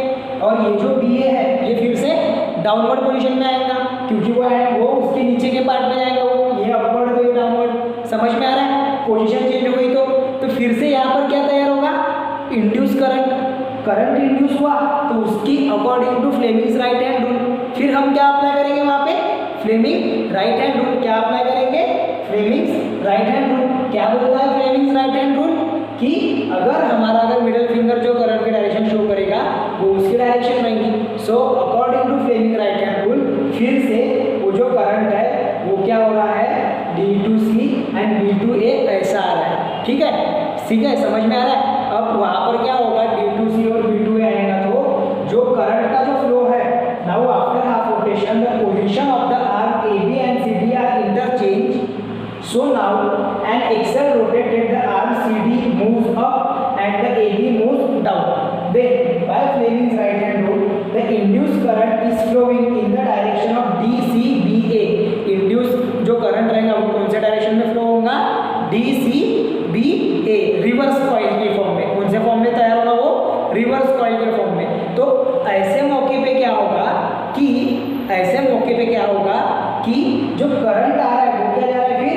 और ये जो बी ए है ये फिर से डाउनवर्ड पोजीशन में आएगा क्योंकि वो उसके नीचे के पार्ट में जाएगा, वो ये अपवर्ड तो ये डाउनवर्ड। समझ में आ रहा है? पोजीशन चेंज हो गई तो फिर से यहाँ पर क्या तैयार होगा, इंड्यूस करंट इंड्यूस हुआ तो उसकी according to Fleming's right hand rule फिर हम क्या अप्लाई करेंगे वहाँ पे, फ्लेमिंग राइट हैंड रूल। क्या अप्लाई करेंगे, फ्लेमिंग्स राइट हैंड रूल। क्या बोलता है फ्लेमिंग्स राइट हैंड रूल कि अगर मिडिल फिंगर जो करंट की डायरेक्शन शो करेगा वो उसकी डायरेक्शन रहेंगी। So according to Fleming right hand rule फिर से वो जो करंट है वो क्या हो रहा है, D2C एंड B2A ऐसा आ रहा है। ठीक है, समझ में आ रहा है? अब वहाँ पर क्या होगा, D2C और B2A आएगा तो जो करंट का जो फ्लो है, now after half rotation the position of the arm AB and CD are interchange. So now an axle rotated, the arm CD moves up and the AB moves down. Then by Fleming's right hand rule, the induced current is flowing in the direction of DCBA. Induced जो करंट रहेगा वो कौन से डायरेक्शन में फ्लो होगा, DCBA, रिवर्स कॉइल के फॉर्म में। कौन से फॉर्म में तैयार होगा वो, रिवर्स कॉइल के फॉर्म में। तो ऐसे मौके पे क्या होगा कि जो करंट आ रहा है वो क्या जा रहा है फिर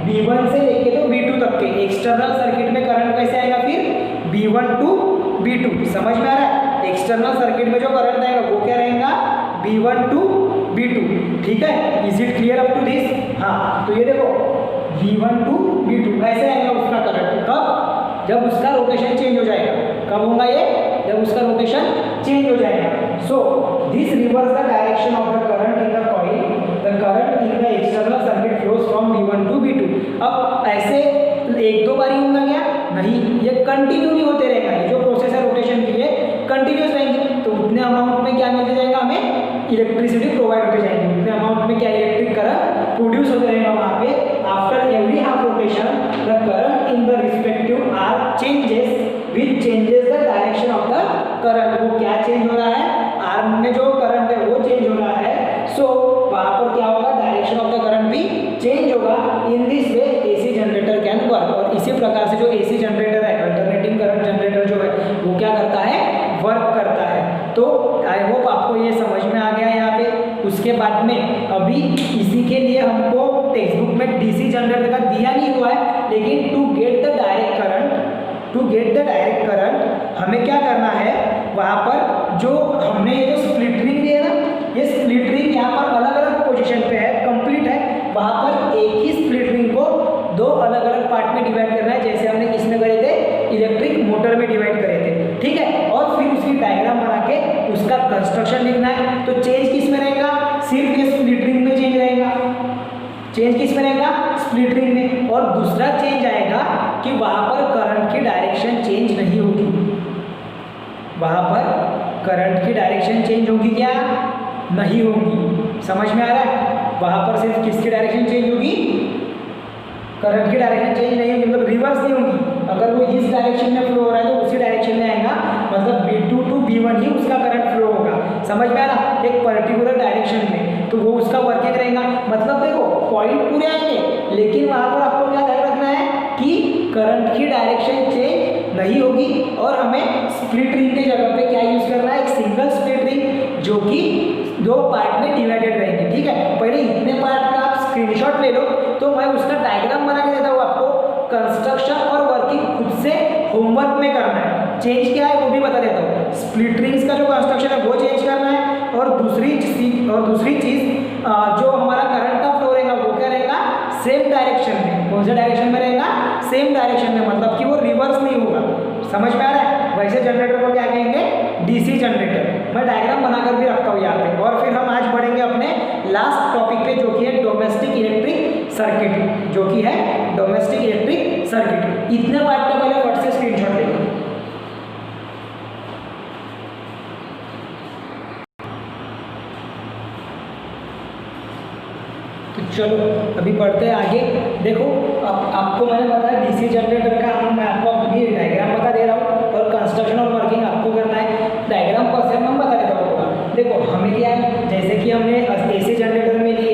B1 से लेके तो B2 तक के एक्सटर्नल सर्किट में करंट कैसे आएगा फिर B1 टू B2। समझ में आ रहा है? एक्सटर्नल सर्किट में जो करंट आएगा वो क्या रहेगा, B1 टू B2। ठीक है, is it clear up to this? हाँ, तो ये देखो B1 टू B2 कैसे आएगा उसका करंट, कब, जब उसका रोटेशन चेंज हो जाएगा। कब होगा ये, जब उसका रोटेशन चेंज हो जाएगा। So this reverse the direction of the current in the coil, the current in the external circuit flows from B1 to B2। अब ऐसे एक दो बारी होगा क्या, नहीं, ये कंटिन्यूली होते रहेगा। ये जो प्रोसेस है रोटेशन की ये कंटिन्यूस रहेंगी, तो उतने अमाउंट में क्या मिलते जाएगा, हमें इलेक्ट्रिसिटी प्रोवाइड होते जाएंगे। उतने अमाउंट में क्या इलेक्ट्रिक करंट प्रोड्यूस होते रहेगा वहाँ पे। After every half rotation the current in the respective arm changes which changes the direction of the current. वो क्या चेंज हो रहा है, आर्म में जो करंट है वो चेंज हो रहा है। सो वहाँ पर क्या होगा, डायरेक्शन ऑफ द करंट भी चेंज होगा। In this way AC generator can work. और इसी प्रकार से जो एसी जनरेटर है, अल्टरनेटिंग करंट जनरेटर जो है वो क्या करता है, वर्क करता है। तो आई होप आपको ये समझ में आ गया यहाँ पे। उसके बाद में अभी इसी के लिए हमको टेक्स्ट बुक में डीसी जनरेटर का दिया नहीं हुआ है, लेकिन to get the direct current हमें क्या करना है, वहाँ पर जो हमने ये जो स्प्लिट रिंग दिया ना, ये स्प्लिट रिंग यहाँ पर अलग अलग पोजीशन पे है, कंप्लीट है। वहाँ पर एक ही स्प्लिट रिंग को दो अलग अलग पार्ट में डिवाइड करना है, जैसे हमने किसमें करे थे, इलेक्ट्रिक मोटर में डिवाइड करे थे। ठीक है, और फिर उसकी डायग्राम बना के उसका कंस्ट्रक्शन लिखना है। तो चेंज किस में रहेगा, सिर्फ ये स्प्लिट रिंग में चेंज रहेगा। चेंज किस में रहेगा, स्प्लिट रिंग में। और दूसरा चेंज आएगा कि वहाँ पर करंट की डायरेक्शन चेंज नहीं होगी। वहाँ पर करंट की डायरेक्शन चेंज होगी क्या, नहीं होगी। समझ में आ रहा है? वहाँ पर सिर्फ किसकी डायरेक्शन चेंज होगी, करंट की डायरेक्शन चेंज नहीं होगी, मतलब रिवर्स नहीं होगी। अगर वो इस डायरेक्शन में फ्लो हो रहा है तो उसी डायरेक्शन में आएगा, मतलब B2 टू B1 ही उसका करंट फ्लो होगा। समझ में आ रहा, एक पर्टिकुलर डायरेक्शन में, तो वो उसका वर्किंग रहेगा। मतलब देखो पॉइंट पूरे आएंगे, लेकिन वहाँ पर आपको क्या ध्यान रखना है कि करंट की डायरेक्शन चेंज नहीं होगी और हमें स्प्लिट रिंग के जगह पे क्या यूज करना है, एक सिंगल स्प्लिट रिंग जो कि दो पार्ट में डिवाइडेड रहेंगे। ठीक है, पहले इतने पार्ट का आप स्क्रीनशॉट ले लो, तो मैं उसका डायग्राम बना के देता हूँ आपको। कंस्ट्रक्शन और वर्किंग खुद से होमवर्क में करना है। चेंज क्या है वो भी बता देता हूँ। स्प्लिट रिंग्स का जो कंस्ट्रक्शन है वो चेंज करना है, और दूसरी चीज जो हमारा करंट का फ्लो रहेगा वो क्या रहेगा, सेम डायरेक्शन में। कौन से डायरेक्शन में रहेगा, सेम डायरेक्शन में, मतलब कि वो रिवर्स नहीं होगा। समझ में आ रहा है? वैसे जनरेटर को क्या कहेंगे, डीसी जनरेटर। मैं डायग्राम बनाकर भी रखता हूँ यहाँ पे। और फिर हम आज बढ़ेंगे अपने लास्ट टॉपिक पे, जो कि है डोमेस्टिक इलेक्ट्रिक सर्किट, जो कि है डोमेस्टिक इलेक्ट्रिक सर्किट। इतने पार्ट का पहले फट से स्क्रीनशॉट लेंगे। तो चलो अभी बढ़ते हैं आगे। देखो अब आपको मैंने बताया डीसी जनरेटर का, मैं आपको अभी डायग्राम बता दे रहा हूँ, और कंस्ट्रक्शन और वर्किंग आपको करना है। डायग्राम पर से मैं बता देता हूँ। देखो हमें क्या है, जैसे कि हमने एसी जनरेटर में लिए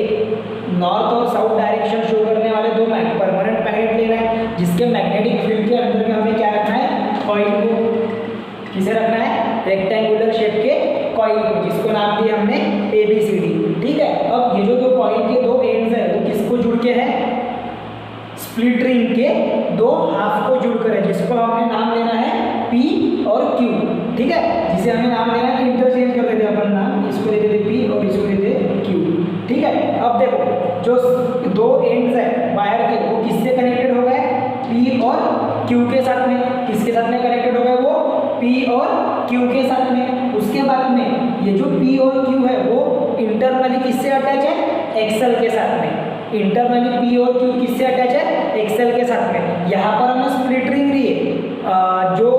नॉर्थ और साउथ डायरेक्शन शो करने वाले दो परमानेंट मैग्नेट लेना है, जिसके मैग्नेटिक फील्ड के अंदर में हमें क्या रखना है, कॉइल को। किसे रखना है, रेक्टेंगुलर शेप के कॉइल को, जिसको नाम दिया हमने ABCD। ठीक है, अब ये जो दो कॉइल के दो एंड्स है वो किसको जुड़ के है, स्प्लिट रिंग के दो हाफ को जुड़कर है, जिसको हमने नाम देना है P और Q। ठीक है, जिसे हमें नाम देना है, इंटरचेंज कर देते अपन नाम, इसको देते थे P और इसको देते Q। ठीक है, अब देखो जो दो एंड्स है वायर के वो किससे कनेक्टेड हो गए, P और Q के साथ में। किसके साथ में कनेक्टेड हो गए वो, P और Q के साथ में। उसके बाद में ये जो P और Q है वो इंटरनली किससे अटैच है, एक्सल के साथ में। इंटरनली P और Q किससे अटैच है, एक्सल के साथ में। यहाँ पर हमने स्प्लिट रिंग ली है जो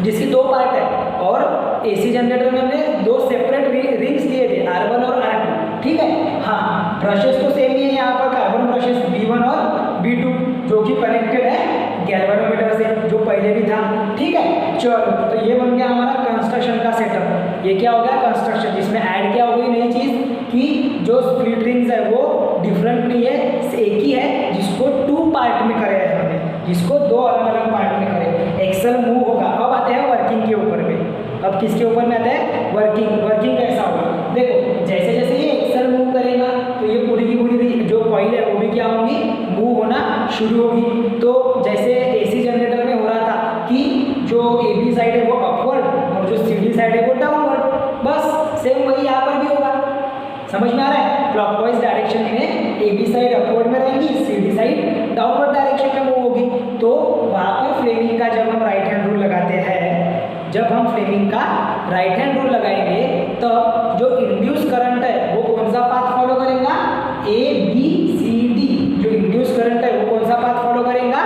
जिसकी दो पार्ट है, और एसी जनरेटर में हमने दो सेपरेट रिंग्स लिए थे, R1 और R2। ठीक है, हाँ ब्रशेस तो सेम ही है यहाँ पर, कार्बन ब्रशेस B1 और B2, जो कि कनेक्टेड है गैल्वेनोमीटर से, जो पहले भी था। ठीक है, चलो तो ये बन गया हमारा कंस्ट्रक्शन का सेटअप। ये क्या हो गया, कंस्ट्रक्शन, जिसमें ऐड क्या हो गई नई चीज कि जो स्प्लिट रिंग्स है वो डिफरेंट नहीं है, एक ही है, जिसको 2 पार्ट में करे हैं हमने, जिसको दो अलग अलग पार्ट में करे। एक्सल मूव होगा। अब आते हैं वर्किंग के ऊपर में। अब किसके ऊपर में आते हैं, वर्किंग। वर्किंग कैसा होगा, देखो जैसे जैसे ये एक्सल मूव करेगा तो ये पूरी की पूरी जो कॉइल है वो भी क्या होगी, मूव होना शुरू होगी। तो जैसे एसी जनरेटर में हो रहा था कि जो AB साइड है वो अपवर्ड और जो CD साइड है वो डाउनवर्ड, बस सेम वही यहाँ पर भी होगा। समझ में आ रहा है? क्लॉकवाइज डायरेक्शन में AB साइड अपवर्ड में रहेगी, CD साइड डाउनवर्ड डायरेक्शन में मूव होगी। तो वहाँ पर फ्लेमिंग का जब हम राइट हैंड रूल लगाते हैं, जब हम फ्लेमिंग का राइट हैंड रूल लगाएंगे तब जो इंड्यूस करंट है वो कौन सा पाथ फॉलो करेगा, ABCD। जो इंड्यूस करंट है वो कौन सा पाथ फॉलो करेगा,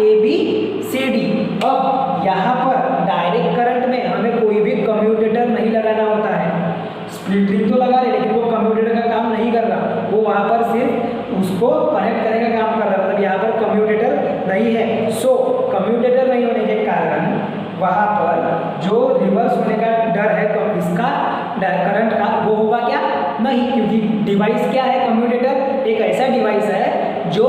ABCD। अब यहाँ पर डायरेक्ट करंट में हमें कोई भी कम्यूटेटर नहीं लगाना होता है। स्प्लिट रिंग तो लगा रहे, लेकिन वो कम्यूटेटर का काम नहीं कर रहा, वो वहाँ पर सिर्फ उसको कनेक्ट करने का काम कर रहा है। मतलब यहाँ पर कम्यूटेटर नहीं है। सो कम्यूटेटर नहीं होने के कारण वहाँ पर जो रिवर्स होने का डर है तो इसका करंट का वो होगा क्या, नहीं, क्योंकि डिवाइस क्या है, कम्यूटेटर एक ऐसा डिवाइस है जो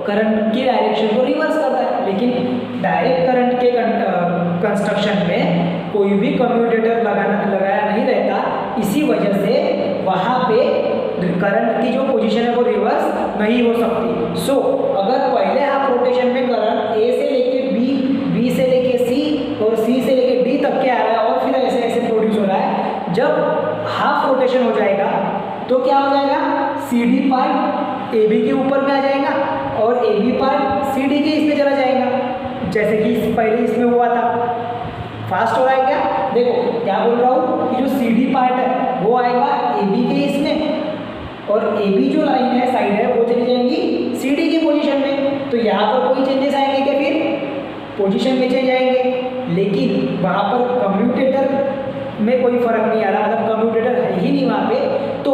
करंट की डायरेक्शन को रिवर्स करता है। लेकिन डायरेक्ट करंट के कंस्ट्रक्शन में कोई भी कम्यूटेटर लगाया नहीं रहता, इसी वजह से वहाँ पे करंट की जो पोजीशन है वो रिवर्स नहीं हो सकती। सो अगर पहले हाफ रोटेशन में करंट A से लेके B से लेके C और C से लेके D तक के आ रहा है और फिर ऐसे ऐसे प्रोड्यूस हो रहा है, जब हाफ रोटेशन हो जाएगा तो क्या हो जाएगा, CD पार्ट AB के ऊपर में आ जाएगा और AB पार्ट CD के इसमें चला जाएगा, जैसे कि पहले इसमें हुआ था। फास्ट हो रहा है क्या, देखो क्या बोल रहा हूँ कि जो CD पार्ट है वो आएगा AB के इसमें, और AB जो लाइन है साइड है वो चली जाएंगी CD की पोजीशन में। तो यहाँ पर कोई चेंजेस आएंगे क्या, फिर पोजीशन में चेंज आएंगे, लेकिन वहाँ पर कम्यूटेटर में कोई फर्क नहीं आ रहा, मतलब कम्यूटेटर है ही नहीं वहाँ पे। तो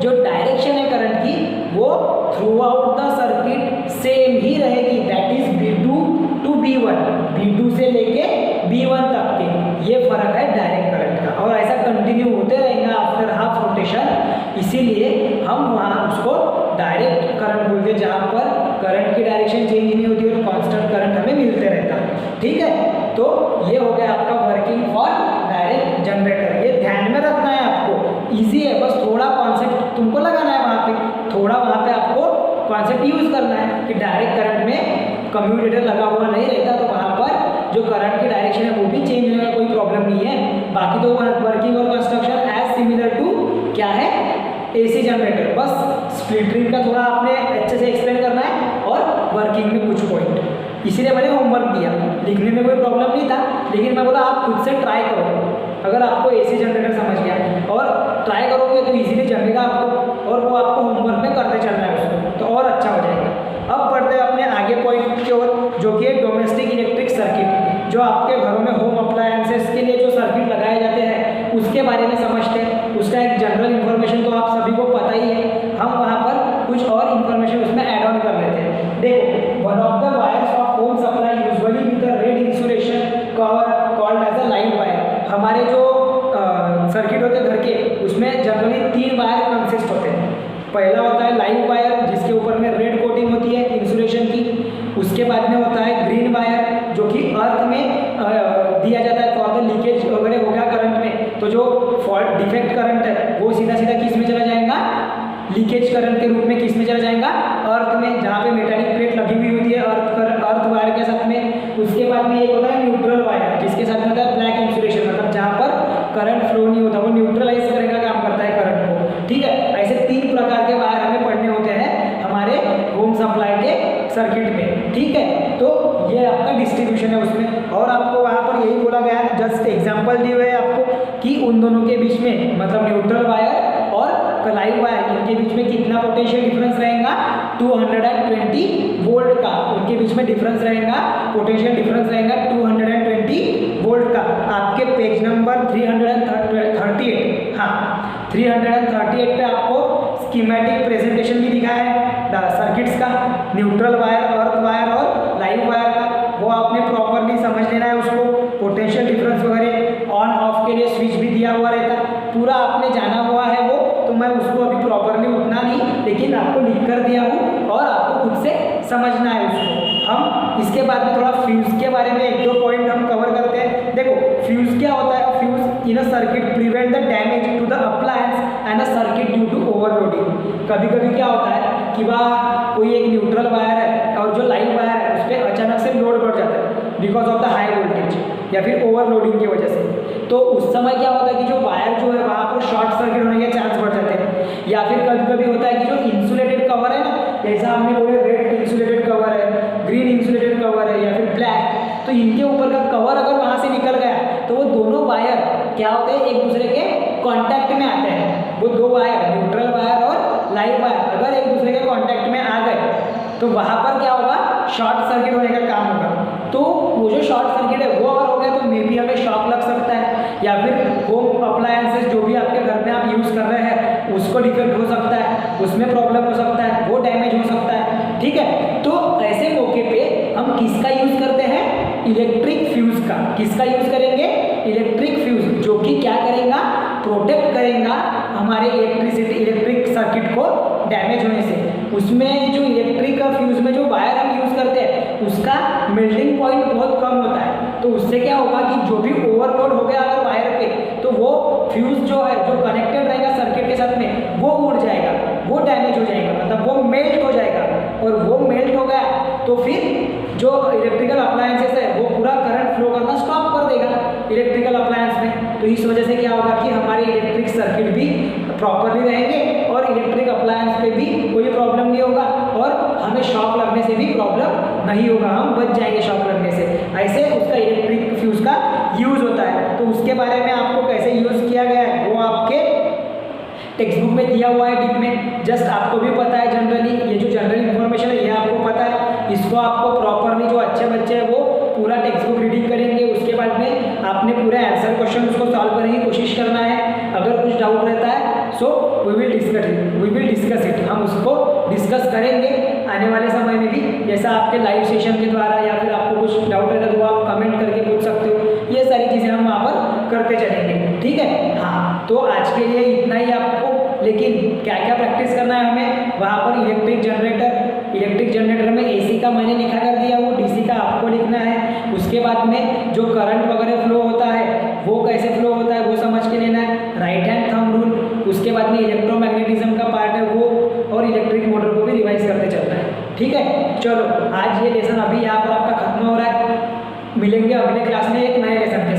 जो डायरेक्शन है करंट की वो throughout the circuit same ही रहेगी, that is B2 to B1, B2 से लेके B1 तक के, ये फर्क है डायरेक्ट करंट का। और ऐसा कंटिन्यू होते रहेगा आफ्टर हाफ रोटेशन, इसीलिए हम वहाँ उसको डायरेक्ट करंट बोलते हैं, जहाँ पर करंट की डायरेक्शन चेंज नहीं होती और कांस्टेंट करंट हमें मिलते रहता है। ठीक है, तो ये हो गया आपका वर्किंग फॉर डायरेक्ट जनरेटर। ये ध्यान में रखना है आपको, इजी है, बस थोड़ा कॉन्सेप्ट तुमको लगाना है वहाँ पे, थोड़ा वहाँ पे आपको कॉन्सेप्ट यूज करना है कि डायरेक्ट करंट में कम्यूटेटर लगा हुआ नहीं रहता, तो वहाँ पर जो करंट की डायरेक्शन है वो भी चेंज होने का कोई प्रॉब्लम नहीं है। बाकी तो वर्किंग और कंस्ट्रक्शन एज सिमिलर टू क्या है, एसी जनरेटर। बस स्प्लिटरिंग का थोड़ा आपने अच्छे से एक्सप्लेन करना है और वर्किंग में कुछ पॉइंट, इसीलिए मैंने होमवर्क दिया। लिखने में कोई प्रॉब्लम नहीं था, लेकिन मैं बोला आप खुद से ट्राई करो। अगर आपको एसी जनरेटर समझ गया और ट्राई करोगे तो इजीली जमेगा आपको, और वो आपको होमवर्क में करते चलना है उसको, तो और अच्छा हो जाएगा। अब बढ़ते हैं अपने आगे पॉइंट की ओर, जो कि है डोमेस्टिक इलेक्ट्रिक सर्किट। जो आपके घरों में होम अप्लायंसेस के लिए जो सर्किट लगाए जाते हैं उसके बारे में समझते हैं। उसका एक जनरल इन्फॉर्मेशन तो आप सभी को पता ही है, हम वहाँ पर कुछ और इन्फॉर्मेशन उसमें ऐड ऑन कर लेते हैं। देखो, one of the wires of home supply usually with the red insulation cover called as a line wire. हमारे जो सर्किट होते हैं घर के, उसमें जनरली 3 वायर कंसिस्ट होते हैं। पहला होता है लाइव वायर, जिसके ऊपर में रेड कोटिंग होती है इंसुलेशन की। उसके बाद में होता है ग्रीन वायर, जो कि अर्थ में दिया जाता है फॉर द लीकेज वगैरह हो गया करंट में, तो जो फॉल्ट डिफेक्ट करंट है वो सीधा सीधा किस में चला जाएगा, लीकेज करंट के रूप में किस में चला जाएगा, अर्थ में, जहाँ पे मेटालिक प्लेट लगी हुई होती है अर्थ वायर के साथ में। उसके बाद में एक होता है न्यूट्रल वायर, जिसके साथ में होता है ब्लैक इंसुलेशन, मतलब जहाँ पर करंट फ्लो नहीं होता, वो न्यूट्रलाइज करेगा, काम करता है करंट को। ठीक है, ऐसे 3 प्रकार के वायर हमें पढ़ने होते हैं हमारे होम सप्लाई के सर्किट में। ठीक है, तो ये आपका डिस्ट्रीब्यूशन है उसमें, और आपको वहाँ पर यही बोला गया है, जस्ट एग्जाम्पल दिए हुए हैं आपको कि उन दोनों के बीच में, मतलब न्यूट्रल वायर और लाइव वायर, इनके बीच में कितना पोटेंशियल डिफरेंस रहेगा, 220 वोल्ट का उनके बीच में डिफरेंस रहेगा, पोटेंशियल डिफरेंस रहेगा 220 वोल्ट का। आपके पेज नंबर 338, हाँ 338 पे आपको स्कीमेटिक प्रेजेंटेशन भी दिखा है सर्किट्स का, न्यूट्रल वायर, अर्थ वायर और लाइव वायर का। वो आपने प्रॉपरली समझ लेना है उसको। पोटेंशियल डिफरेंस वगैरह ऑन ऑफ के लिए स्विच भी दिया हुआ रहता है, पूरा आपने जाना हुआ है वो, तो मैं उसको अभी प्रॉपरली उतना नहीं, लेकिन आपको लिख कर दिया हूँ और आपको खुद से समझना है उसको। हम इसके बाद में थोड़ा फ्यूज के बारे में 1-2 पॉइंट हम कवर करते हैं। देखो, फ्यूज क्या होता है, fuse in a circuit prevent the damage to the appliance and a circuit due to overloading. कभी कभी क्या होता है कि वह कोई एक न्यूट्रल वायर है और जो लाइव वायर है उस पर अचानक से लोड बढ़ जाता है because of the high voltage या फिर ओवरलोडिंग की वजह से। तो उस समय क्या होता है कि जो वायर जो है वहाँ पर शॉर्ट सर्किट होने के चांस बढ़ जाते हैं। या फिर कभी कभी होता है कि जो इंसुलेटेड कवर है ना, जैसा हमने बोले रेड इंसुलेटेड कवर है, ग्रीन इंसुलेटेड कवर है या फिर ब्लैक, तो इनके ऊपर का कवर अगर वहाँ से निकल गया तो वो दोनों वायर क्या होते हैं, एक दूसरे के कॉन्टैक्ट में आते हैं। वो 2 वायर, न्यूट्रल वायर और लाइव वायर, अगर एक दूसरे के कॉन्टैक्ट में आ गए तो वहाँ पर क्या होगा, शॉर्ट सर्किट होने का काम होगा। तो वो जो शॉर्ट सर्किट है वो अगर हो गया तो मे बी हमें शॉक लग सकता है, या फिर होम अप्लायंसेस जो भी आपके घर में आप यूज़ कर रहे हैं उसको डिफेक्ट हो सकता है, उसमें प्रॉब्लम हो सकता है, वो डैमेज हो सकता है। ठीक है, तो ऐसे मौके पे हम किसका यूज़ करते हैं, इलेक्ट्रिक फ्यूज़ का। किसका यूज़ करेंगे, इलेक्ट्रिक फ्यूज़, जो कि क्या करेगा, प्रोटेक्ट करेगा हमारे इलेक्ट्रिक सर्किट को डैमेज होने से। उसमें जो इलेक्ट्रिक फ्यूज़ में जो वायर हम यूज़ करते हैं उसका मेल्टिंग पॉइंट बहुत कम होता है, तो उससे क्या होगा कि जो भी ओवरलोड हो गया अगर वायर पे, तो वो फ्यूज़ जो है जो कनेक्टेड रहेगा सर्किट के साथ में वो उड़ जाएगा, वो डैमेज हो जाएगा, मतलब वो मेल्ट हो जाएगा। और वो मेल्ट हो गया तो फिर जो इलेक्ट्रिकल अप्लायंसेस है वो पूरा करंट फ्लो करना स्टॉप कर देगा इलेक्ट्रिकल अप्लायंस में। तो इस वजह से क्या होगा कि हमारे इलेक्ट्रिक सर्किट भी प्रॉपरली रहेंगे और इलेक्ट्रिक अप्लायंस पे भी कोई प्रॉब्लम नहीं होगा, और हमें शॉक लगने से भी प्रॉब्लम नहीं होगा, हम बच जाएंगे शॉक लगने से। ऐसे उसका इलेक्ट्रिक फ्यूज़ का यूज़ होता है। तो उसके बारे में आपको कैसे यूज़ किया गया है वो आपके टेक्स्ट बुक में दिया हुआ है डीप में। जस्ट आपको भी पता है जनरली, ये जो जनरल इन्फॉर्मेशन है ये आपको पता है, इसको आपको प्रॉपरली जो अच्छे बच्चे हैं वो पूरा टेक्स्ट बुक रीडिंग करेंगे। उसके बाद में आपने पूरे आंसर क्वेश्चन उसको सॉल्व करने की कोशिश करना है। अगर कुछ डाउट रहता है so we will discuss it, हम उसको डिस्कस करेंगे आने वाले समय में भी, जैसा आपके लाइव सेशन के द्वारा, या फिर आपको कुछ डाउट रहता है तो आप कमेंट करके पूछ सकते हो। ये सारी चीज़ें हम वहाँ पर करते चलेंगे, ठीक है। हाँ, तो आज के लिए इतना ही आपको, लेकिन क्या क्या प्रैक्टिस करना है हमें, वहाँ पर इलेक्ट्रिक जनरेटर, इलेक्ट्रिक जनरेटर में एसी का मैंने लिखा कर दिया, वो डीसी का आपको लिखना है। उसके बाद में जो करंट वगैरह फ्लो होता है वो कैसे फ्लो होता है वो समझ के लेना है, राइट हैंड थंब रूल। उसके बाद में इलेक्ट्रोमैग्नेटिज्म का पार्ट है वो, और इलेक्ट्रिक मोटर को भी रिवाइज करते चलना है। ठीक है, चलो आज ये लेसन अभी यहाँ पर आपका खत्म हो रहा है, मिलेंगे अगले क्लास में एक नए लेसन।